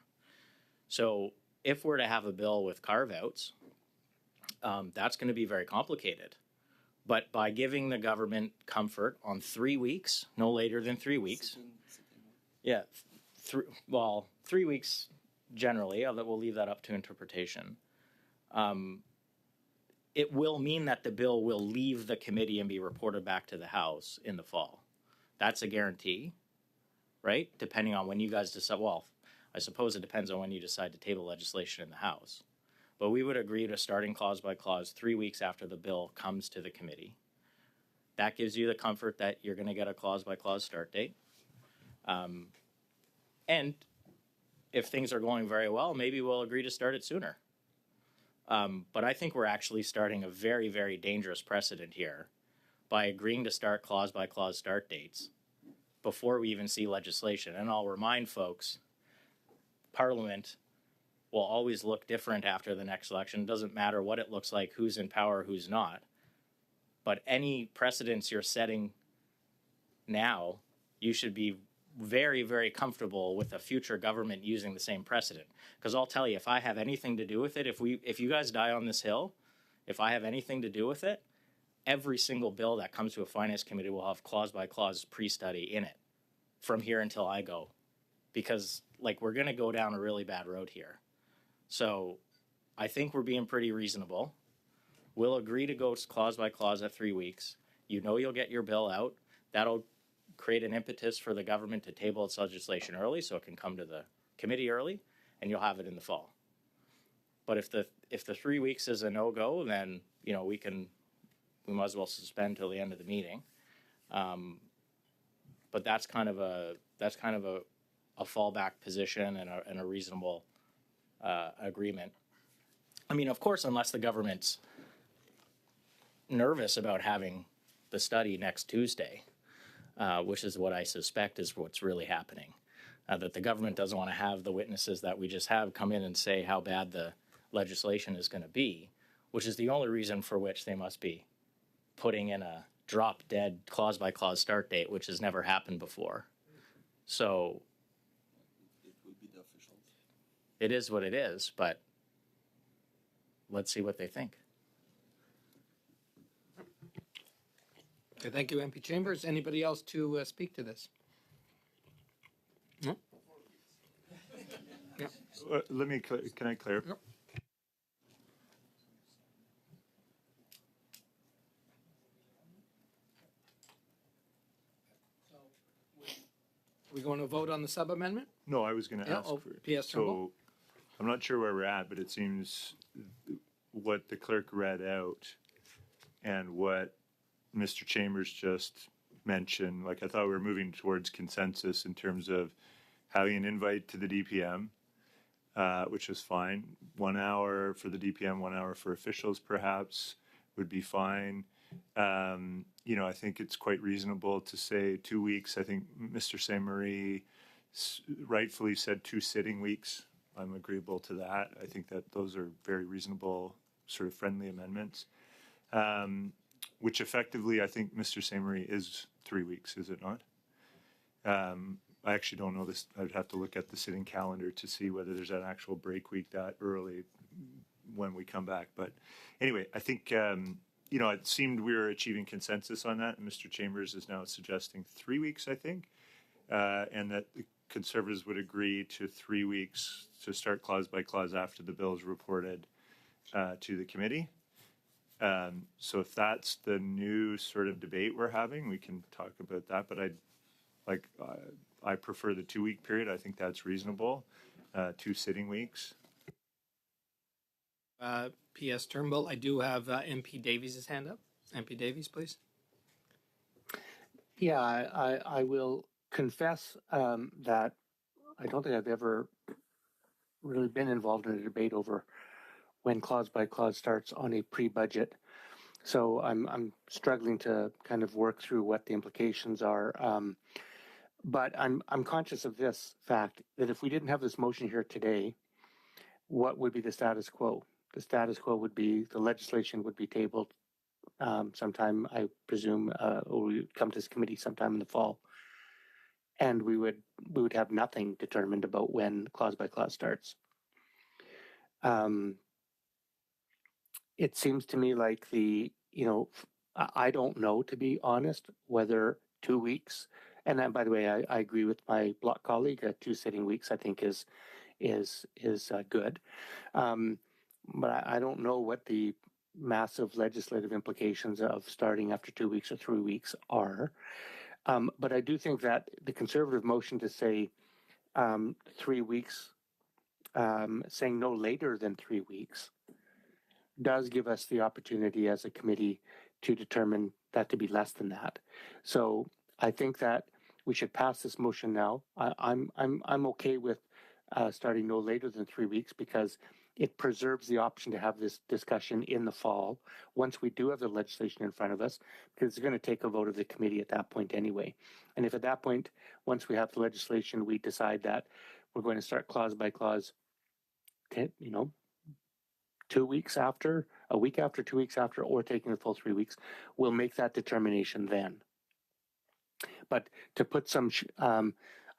So if we're to have a bill with carve-outs, that's going to be very complicated. But by giving the government comfort on 3 weeks, no later than 3 weeks, 3 weeks generally, although we'll leave that up to interpretation, it will mean that the bill will leave the committee and be reported back to the House in the fall. That's a guarantee, right? Depending on when you guys decide. Well, I suppose it depends on when you decide to table legislation in the House. But we would agree to starting clause by clause 3 weeks after the bill comes to the committee. That gives you the comfort that you're going to get a clause by clause start date. And if things are going very well, maybe we'll agree to start it sooner. But I think we're actually starting a very, very dangerous precedent here by agreeing to start clause by clause start dates before we even see legislation. And I'll remind folks, Parliament will always look different after the next election. It doesn't matter what it looks like, who's in power, who's not. But any precedents you're setting now, you should be very, very comfortable with a future government using the same precedent. Because I'll tell you, if I have anything to do with it, if you guys die on this hill, if I have anything to do with it, every single bill that comes to a finance committee will have clause by clause pre-study in it from here until I go. Because we're going to go down a really bad road here. So I think we're being pretty reasonable. We'll agree to go clause by clause at 3 weeks. You'll get your bill out. That'll create an impetus for the government to table its legislation early so it can come to the committee early, and you'll have it in the fall. But if the 3 weeks is a no-go, then we might as well suspend till the end of the meeting. But that's kind of a fallback position and a reasonable agreement. I mean, of course, unless the government's nervous about having the study next Tuesday, which is what I suspect is what's really happening, that the government doesn't want to have the witnesses that we just have come in and say how bad the legislation is going to be, which is the only reason for which they must be putting in a drop-dead clause-by-clause start date, which has never happened before. So it is what it is, but let's see what they think. Okay, thank you, MP Chambers. Anybody else to speak to this? No? Yeah. Can I clarify? Yep. Are we going to vote on the sub-amendment? No, I was going to ask. PS Turnbull? So I'm not sure where we're at, but it seems what the clerk read out and what Mr. Chambers just mentioned, I thought we were moving towards consensus in terms of having an invite to the DPM, which was fine. 1 hour for the DPM, 1 hour for officials perhaps would be fine. I think it's quite reasonable to say 2 weeks. I think Mr. St. Marie rightfully said 2 sitting weeks. I'm agreeable to that. I think that those are very reasonable, sort of friendly amendments. Which effectively, I think Mr. St. Marie is 3 weeks, is it not? I actually don't know this. I'd have to look at the sitting calendar to see whether there's an actual break week that early when we come back. But anyway, I think, it seemed we were achieving consensus on that. And Mr. Chambers is now suggesting 3 weeks, I think, and that the Conservatives would agree to 3 weeks to start clause by clause after the bill is reported to the committee. So if that's the new sort of debate we're having, we can talk about that. But I prefer the 2 week period. I think that's reasonable. 2 sitting weeks. PS Turnbull, I do have MP Davies' hand up. MP Davies, please. Yeah, I will confess that I don't think I've ever really been involved in a debate over when clause by clause starts on a pre-budget. So I'm struggling to kind of work through what the implications are. But I'm conscious of this fact that if we didn't have this motion here today, what would be the status quo? The status quo would be the legislation would be tabled sometime, I presume, or we would come to this committee sometime in the fall, and we would have nothing determined about when clause by clause starts. It seems to me like I don't know, to be honest, whether 2 weeks. And then, by the way, I agree with my block colleague. 2 sitting weeks, I think, is good. But I don't know what the massive legislative implications of starting after 2 weeks or 3 weeks are. But I do think that the Conservative motion to say 3 weeks, saying no later than 3 weeks, does give us the opportunity as a committee to determine that to be less than that. So I think that we should pass this motion now. I'm okay with starting no later than 3 weeks because it preserves the option to have this discussion in the fall once we do have the legislation in front of us, because it's going to take a vote of the committee at that point anyway. And if at that point, once we have the legislation, we decide that we're going to start clause by clause, 2 weeks after, a week after, 2 weeks after, or taking the full 3 weeks, we'll make that determination then. But to put some, I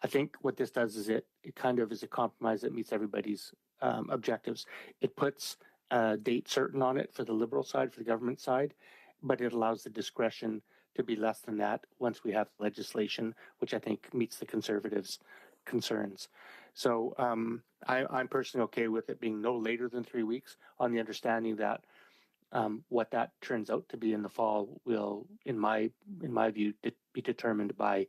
think what this does is it kind of is a compromise that meets everybody's objectives. It puts a date certain on it for the Liberal side, for the government side, but it allows the discretion to be less than that once we have legislation, which I think meets the Conservatives' concerns. So I'm personally okay with it being no later than 3 weeks, on the understanding that what that turns out to be in the fall will, in my view, be determined by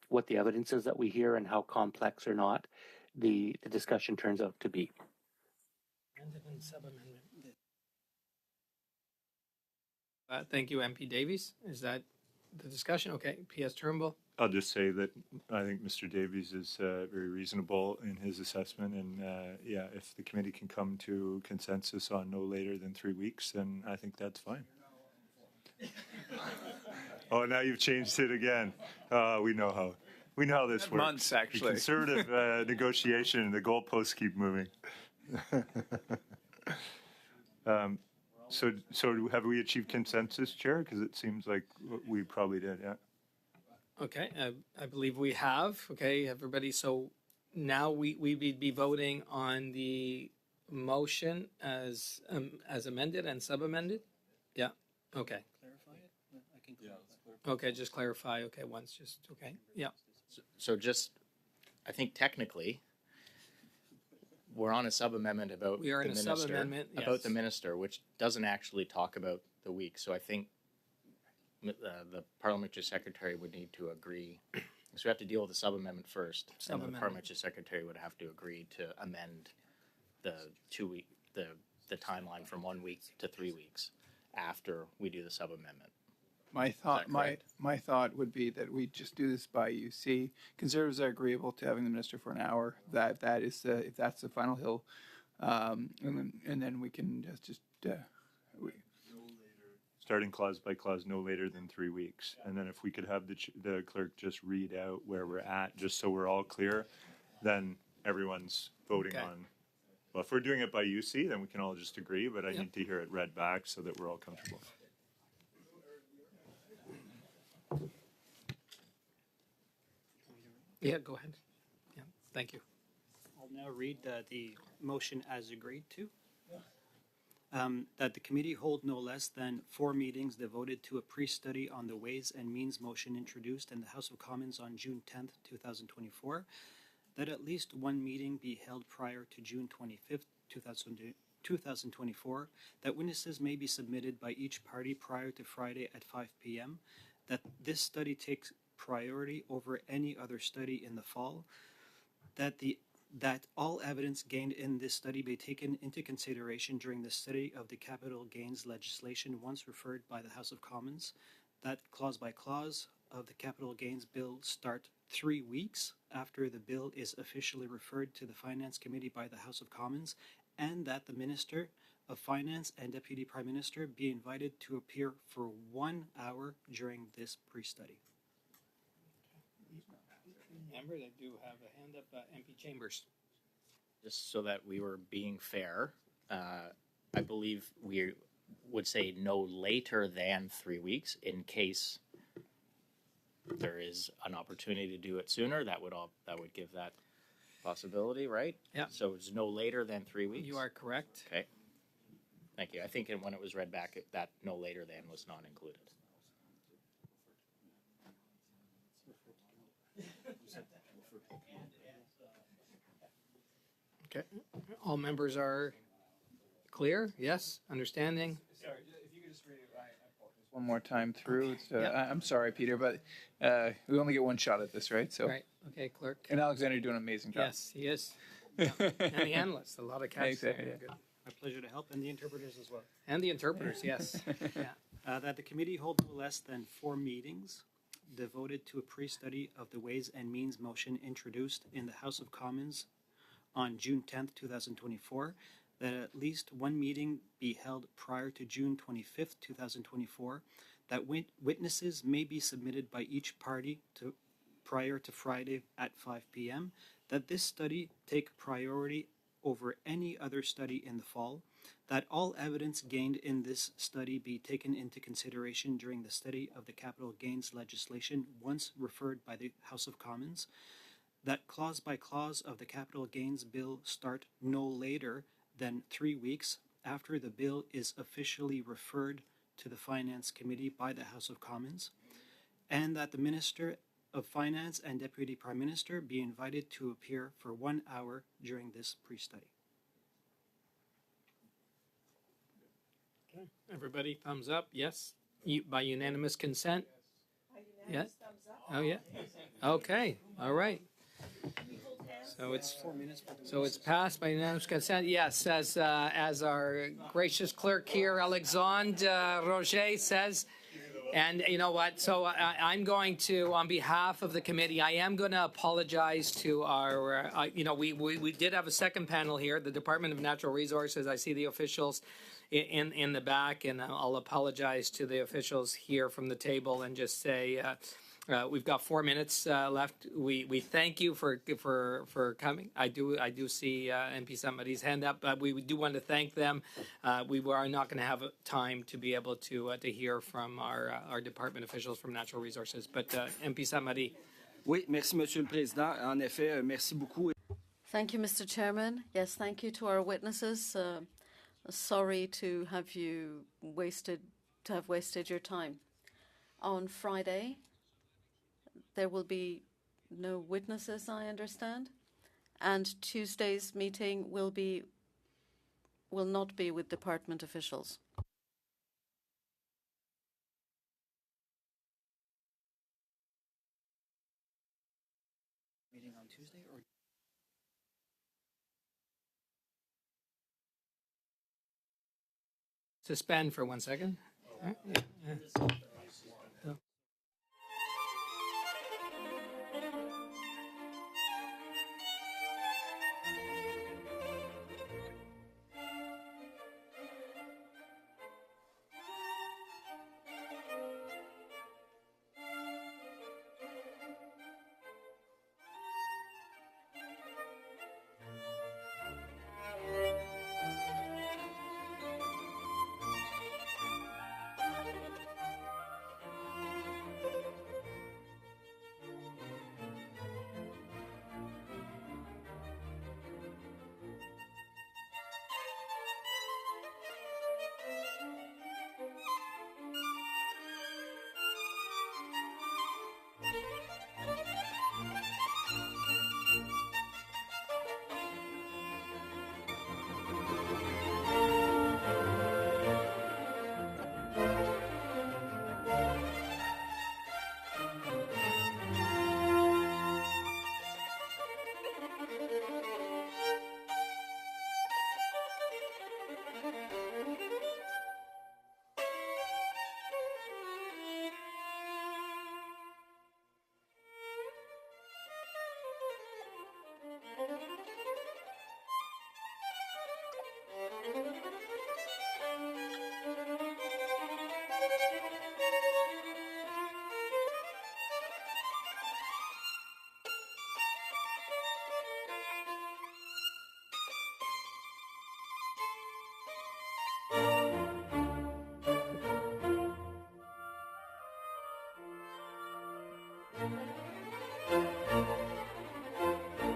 what the evidence is that we hear and how complex or not the discussion turns out to be. Thank you, MP Davies. Is that the discussion? Okay, PS Turnbull. I'll just say that I think Mr. Davies is very reasonable in his assessment, and yeah, if the committee can come to consensus on no later than 3 weeks, then I think that's fine. Oh, now you've changed it again. We know how this works. Months, actually. The Conservative negotiation, the goalposts keep moving. So have we achieved consensus, Chair? Because it seems like we probably did, yeah. Okay, I believe we have. Okay, everybody. So now we'd be voting on the motion as amended and sub-amended. Yeah. Okay. Clarify it? I can clarify. Okay, just clarify. Okay, once, just okay. Yeah. So just, I think technically, we're on a sub-amendment about We are in the a minister, sub-amendment, about yes. the minister, which doesn't actually talk about the week. So I think the parliamentary secretary would need to agree. So we have to deal with the sub-amendment first, and then the parliamentary secretary would have to agree to amend the 2 week, the timeline from 1 week to 3 weeks after we do the sub-amendment. My thought would be that we just do this by UC. Conservatives are agreeable to having the minister for an hour. That is if that's the final hill, and then we can just Starting clause by clause, no later than 3 weeks, and then if we could have the clerk just read out where we're at, just so we're all clear, then everyone's voting on. Well, if we're doing it by UC, then we can all just agree. But I need to hear it read back so that we're all comfortable. Yeah, go ahead. Yeah, thank you. I'll now read the motion as agreed to. That the committee hold no less than 4 meetings devoted to a pre-study on the Ways and Means motion introduced in the House of Commons on June 10th, 2024. That at least 1 meeting be held prior to June 25th, 2024. That witnesses may be submitted by each party prior to Friday at 5 p.m. That this study takes priority over any other study in the fall. That all evidence gained in this study be taken into consideration during the study of the capital gains legislation once referred by the House of Commons. That clause by clause of the capital gains bill start 3 weeks after the bill is officially referred to the Finance Committee by the House of Commons, and that the Minister of Finance and Deputy Prime Minister be invited to appear for 1 hour during this pre-study. member, I do have a hand up, MP Chambers. Just so that we were being fair, I believe we would say no later than 3 weeks in case there is an opportunity to do it sooner. That would give that possibility, right? Yeah. So it's no later than 3 weeks. You are correct. Okay. Thank you. I think when it was read back, that no later than was not included. Okay. All members are clear? Yes? Understanding? Sorry, if you could just read it one more time through. I'm sorry, Peter, but we only get one shot at this, right? So. Right. Okay, clerk. And Alexander, you're doing an amazing job. Yes, he is. Yeah. And the analysts, a lot of catches. Exactly, yeah. Good. My pleasure to help, and the interpreters as well. And the interpreters, yes. Yeah. That the committee hold no less than 4 meetings devoted to a pre-study of the Ways and Means motion introduced in the House of Commons on June 10th, 2024, that at least one meeting be held prior to June 25th, 2024, that witnesses may be submitted by each party prior to Friday at 5 p.m., that this study take priority over any other study in the fall, that all evidence gained in this study be taken into consideration during the study of the capital gains legislation once referred by the House of Commons, that clause by clause of the capital gains bill start no later than 3 weeks after the bill is officially referred to the Finance Committee by the House of Commons, and that the Minister of Finance and Deputy Prime Minister be invited to appear for 1 hour during this pre-study. Okay. Everybody, thumbs up? Yes? By unanimous consent? By unanimous thumbs up. Oh, yeah. Okay. All right. So it's passed by unanimous consent. Yes, as our gracious clerk here, Alexandre Roger, says. And you know what? So I'm going to, on behalf of the committee, I am going to apologize to our, we did have a second panel here, the Department of Natural Resources. I see the officials in the back, and I'll apologize to the officials here from the table and just say, we've got 4 minutes left. We thank you for coming. I do see MP Samari's hand up, but we do want to thank them. We are not going to have time to be able to hear from our department officials from Natural Resources. But MP Samari. Oui, merci, Monsieur le Président. En effet, merci beaucoup. Thank you, Mr. Chairman. Yes, thank you to our witnesses. Sorry to have wasted your time. On Friday, there will be no witnesses, I understand, and Tuesday's meeting will not be with department officials. Meeting on Tuesday or? Suspend for 1 second.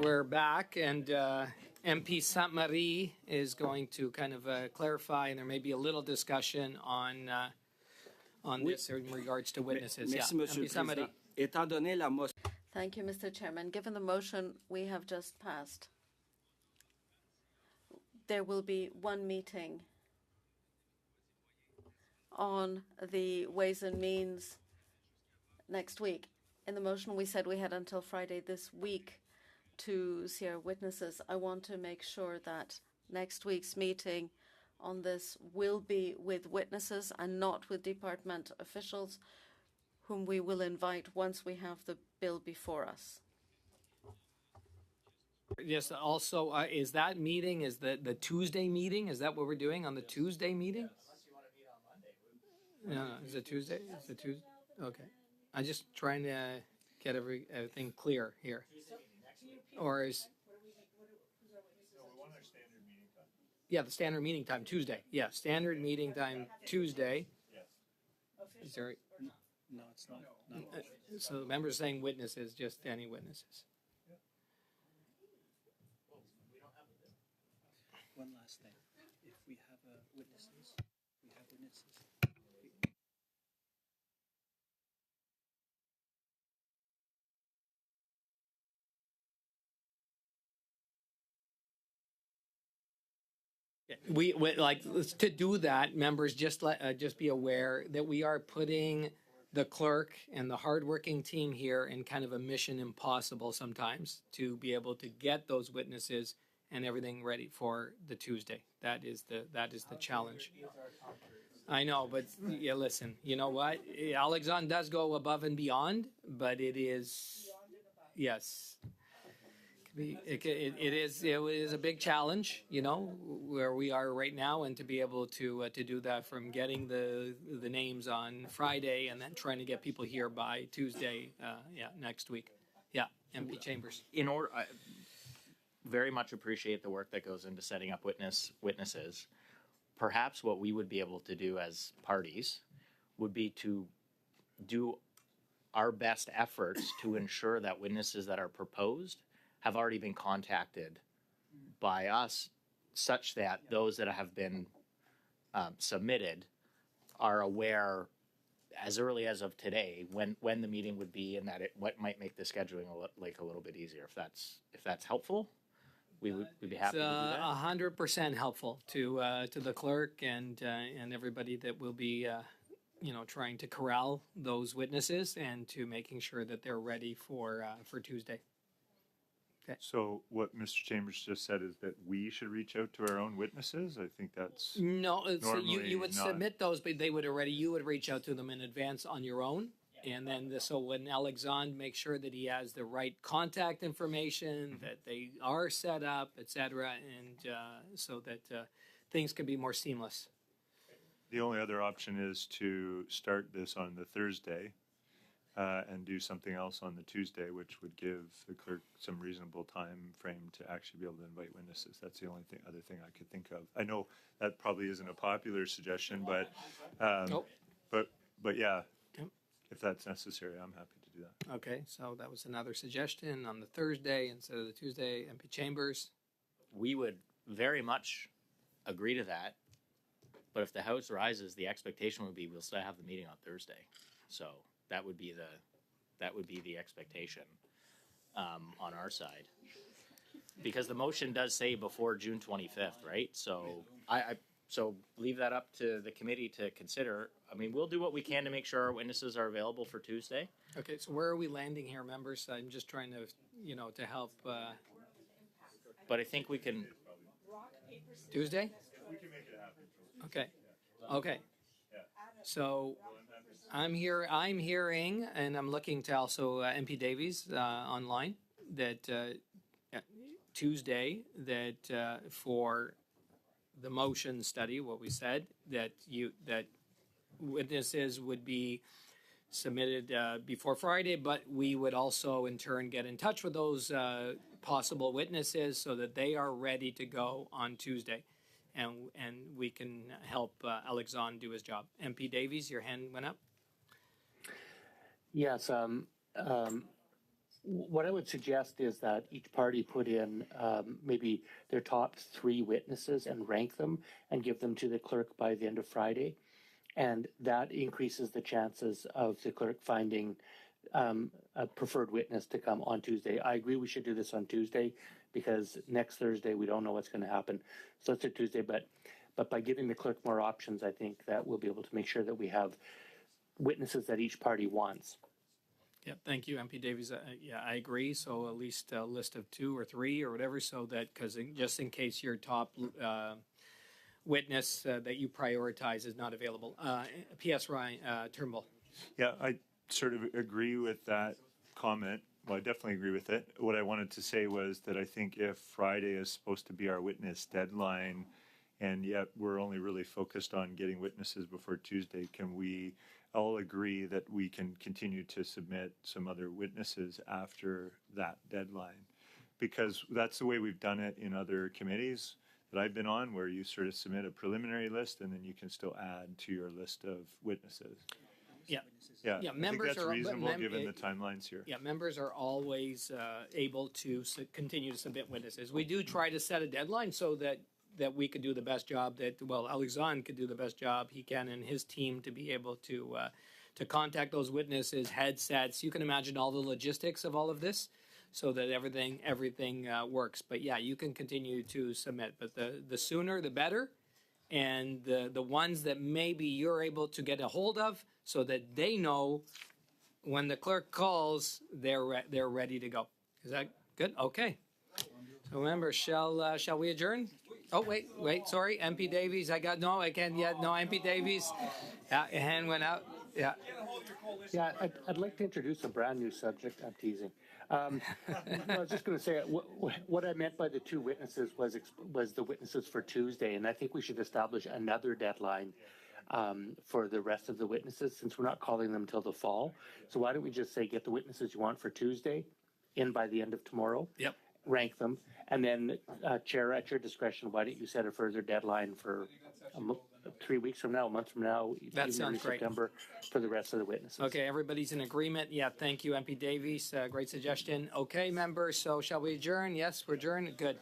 We're back, and MP Sainte-Marie is going to kind of clarify, and there may be a little discussion on this in regards to witnesses. Merci, Monsieur MP le Sainte-Marie. Président. Étant donné la motion. Thank you, Mr. Chairman. Given the motion we have just passed, there will be one meeting on the Ways and Means next week. In the motion, we said we had until Friday this week to see our witnesses. I want to make sure that next week's meeting on this will be with witnesses and not with department officials, whom we will invite once we have the bill before us. Yes, also, is that meeting, is the Tuesday meeting, is that what we're doing on the Tuesday meeting? No, is it Tuesday? Is it Tuesday? Okay. I'm just trying to get everything clear here. Or is... Yeah, the standard meeting time, Tuesday. Yeah, standard meeting time, Tuesday. Is there... No, it's not. So the members saying witnesses, just any witnesses. One last thing. If we have witnesses, we have witnesses. We like to do that. Members, just be aware that we are putting the clerk and the hardworking team here in kind of a mission impossible sometimes to be able to get those witnesses and everything ready for the Tuesday. That is the challenge. I know, but yeah, listen. You know what? Alexandre does go above and beyond, but it is, yes. It is a big challenge, you know, where we are right now, and to be able to do that from getting the names on Friday and then trying to get people here by Tuesday, next week. Yeah, MP Chambers. In order, I very much appreciate the work that goes into setting up witnesses. Perhaps what we would be able to do as parties would be to do our best efforts to ensure that witnesses that are proposed have already been contacted by us, such that those that have been submitted are aware as early as of today when the meeting would be, and that what might make the scheduling a little bit easier. If that's helpful, we'd be happy to do that. 100% helpful to the clerk and everybody that will be trying to corral those witnesses and to making sure that they're ready for Tuesday. Okay. So what Mr. Chambers just said is that we should reach out to our own witnesses? I think that's no. So you would not. submit those, but you would reach out to them in advance on your own, and then so when Alexandre makes sure that he has the right contact information, that they are set up, etc., and so that things can be more seamless. The only other option is to start this on the Thursday. And do something else on the Tuesday, which would give the clerk some reasonable time frame to actually be able to invite witnesses. That's the only other thing I could think of. I know that probably isn't a popular suggestion, but yeah, if that's necessary, I'm happy to do that. Okay, so that was another suggestion on the Thursday instead of the Tuesday. MP Chambers. We would very much agree to that, but if the House rises, the expectation would be we'll still have the meeting on Thursday. So that would be the expectation on our side, because the motion does say before June 25th, right? So so leave that up to the committee to consider. I mean, we'll do what we can to make sure our witnesses are available for Tuesday. Okay, so where are we landing here, members? I'm just trying to to help. But I think we can. Tuesday? We can make it happen. Okay. Okay. So I'm hearing, and I'm looking to also MP Davies online, that Tuesday, that for the motion study, what we said, that witnesses would be submitted before Friday, but we would also in turn get in touch with those possible witnesses so that they are ready to go on Tuesday. And we can help Alexandre do his job. MP Davies, your hand went up. Yes. What I would suggest is that each party put in maybe their top 3 witnesses and rank them and give them to the clerk by the end of Friday. And that increases the chances of the clerk finding a preferred witness to come on Tuesday. I agree we should do this on Tuesday because next Thursday we don't know what's going to happen. So let's do Tuesday, but by giving the clerk more options, I think that we'll be able to make sure that we have witnesses that each party wants. Yeah, thank you, MP Davies. Yeah, I agree. So at least a list of 2 or 3 or whatever, so that, because just in case your top witness that you prioritize is not available. P.S. Ryan Turnbull. Yeah, I sort of agree with that comment. Well, I definitely agree with it. What I wanted to say was that I think if Friday is supposed to be our witness deadline, and yet we're only really focused on getting witnesses before Tuesday, can we all agree that we can continue to submit some other witnesses after that deadline? Because that's the way we've done it in other committees that I've been on, where you sort of submit a preliminary list and then you can still add to your list of witnesses. Yeah. Yeah, Yeah, I members think that's are reasonable given the timelines here. Yeah, members are always able to continue to submit witnesses. We do try to set a deadline so that we could do the best job Alexandre could do the best job he can and his team to be able to contact those witnesses, headsets. You can imagine all the logistics of all of this so that everything works. But yeah, you can continue to submit, but the sooner the better. And the ones that maybe you're able to get a hold of so that they know when the clerk calls, they're ready to go. Is that good? Okay. So members, shall we adjourn? Oh, wait, sorry, MP Davies, I can't yet. No, MP Davies, your hand went out. Yeah. Yeah, I'd like to introduce a brand new subject. I'm teasing. I was just going to say what I meant by the 2 witnesses was the witnesses for Tuesday, and I think we should establish another deadline for the rest of the witnesses since we're not calling them till the fall. So why don't we just say get the witnesses you want for Tuesday in by the end of tomorrow? Yep. Rank them, and then Chair, at your discretion, why don't you set a further deadline for 3 weeks from now, a month from now, That sounds great. September, for the rest of the witnesses. Okay, everybody's in agreement. Yeah, thank you, MP Davies. Great suggestion. Okay, members, so shall we adjourn? Yes, we're adjourned. Good.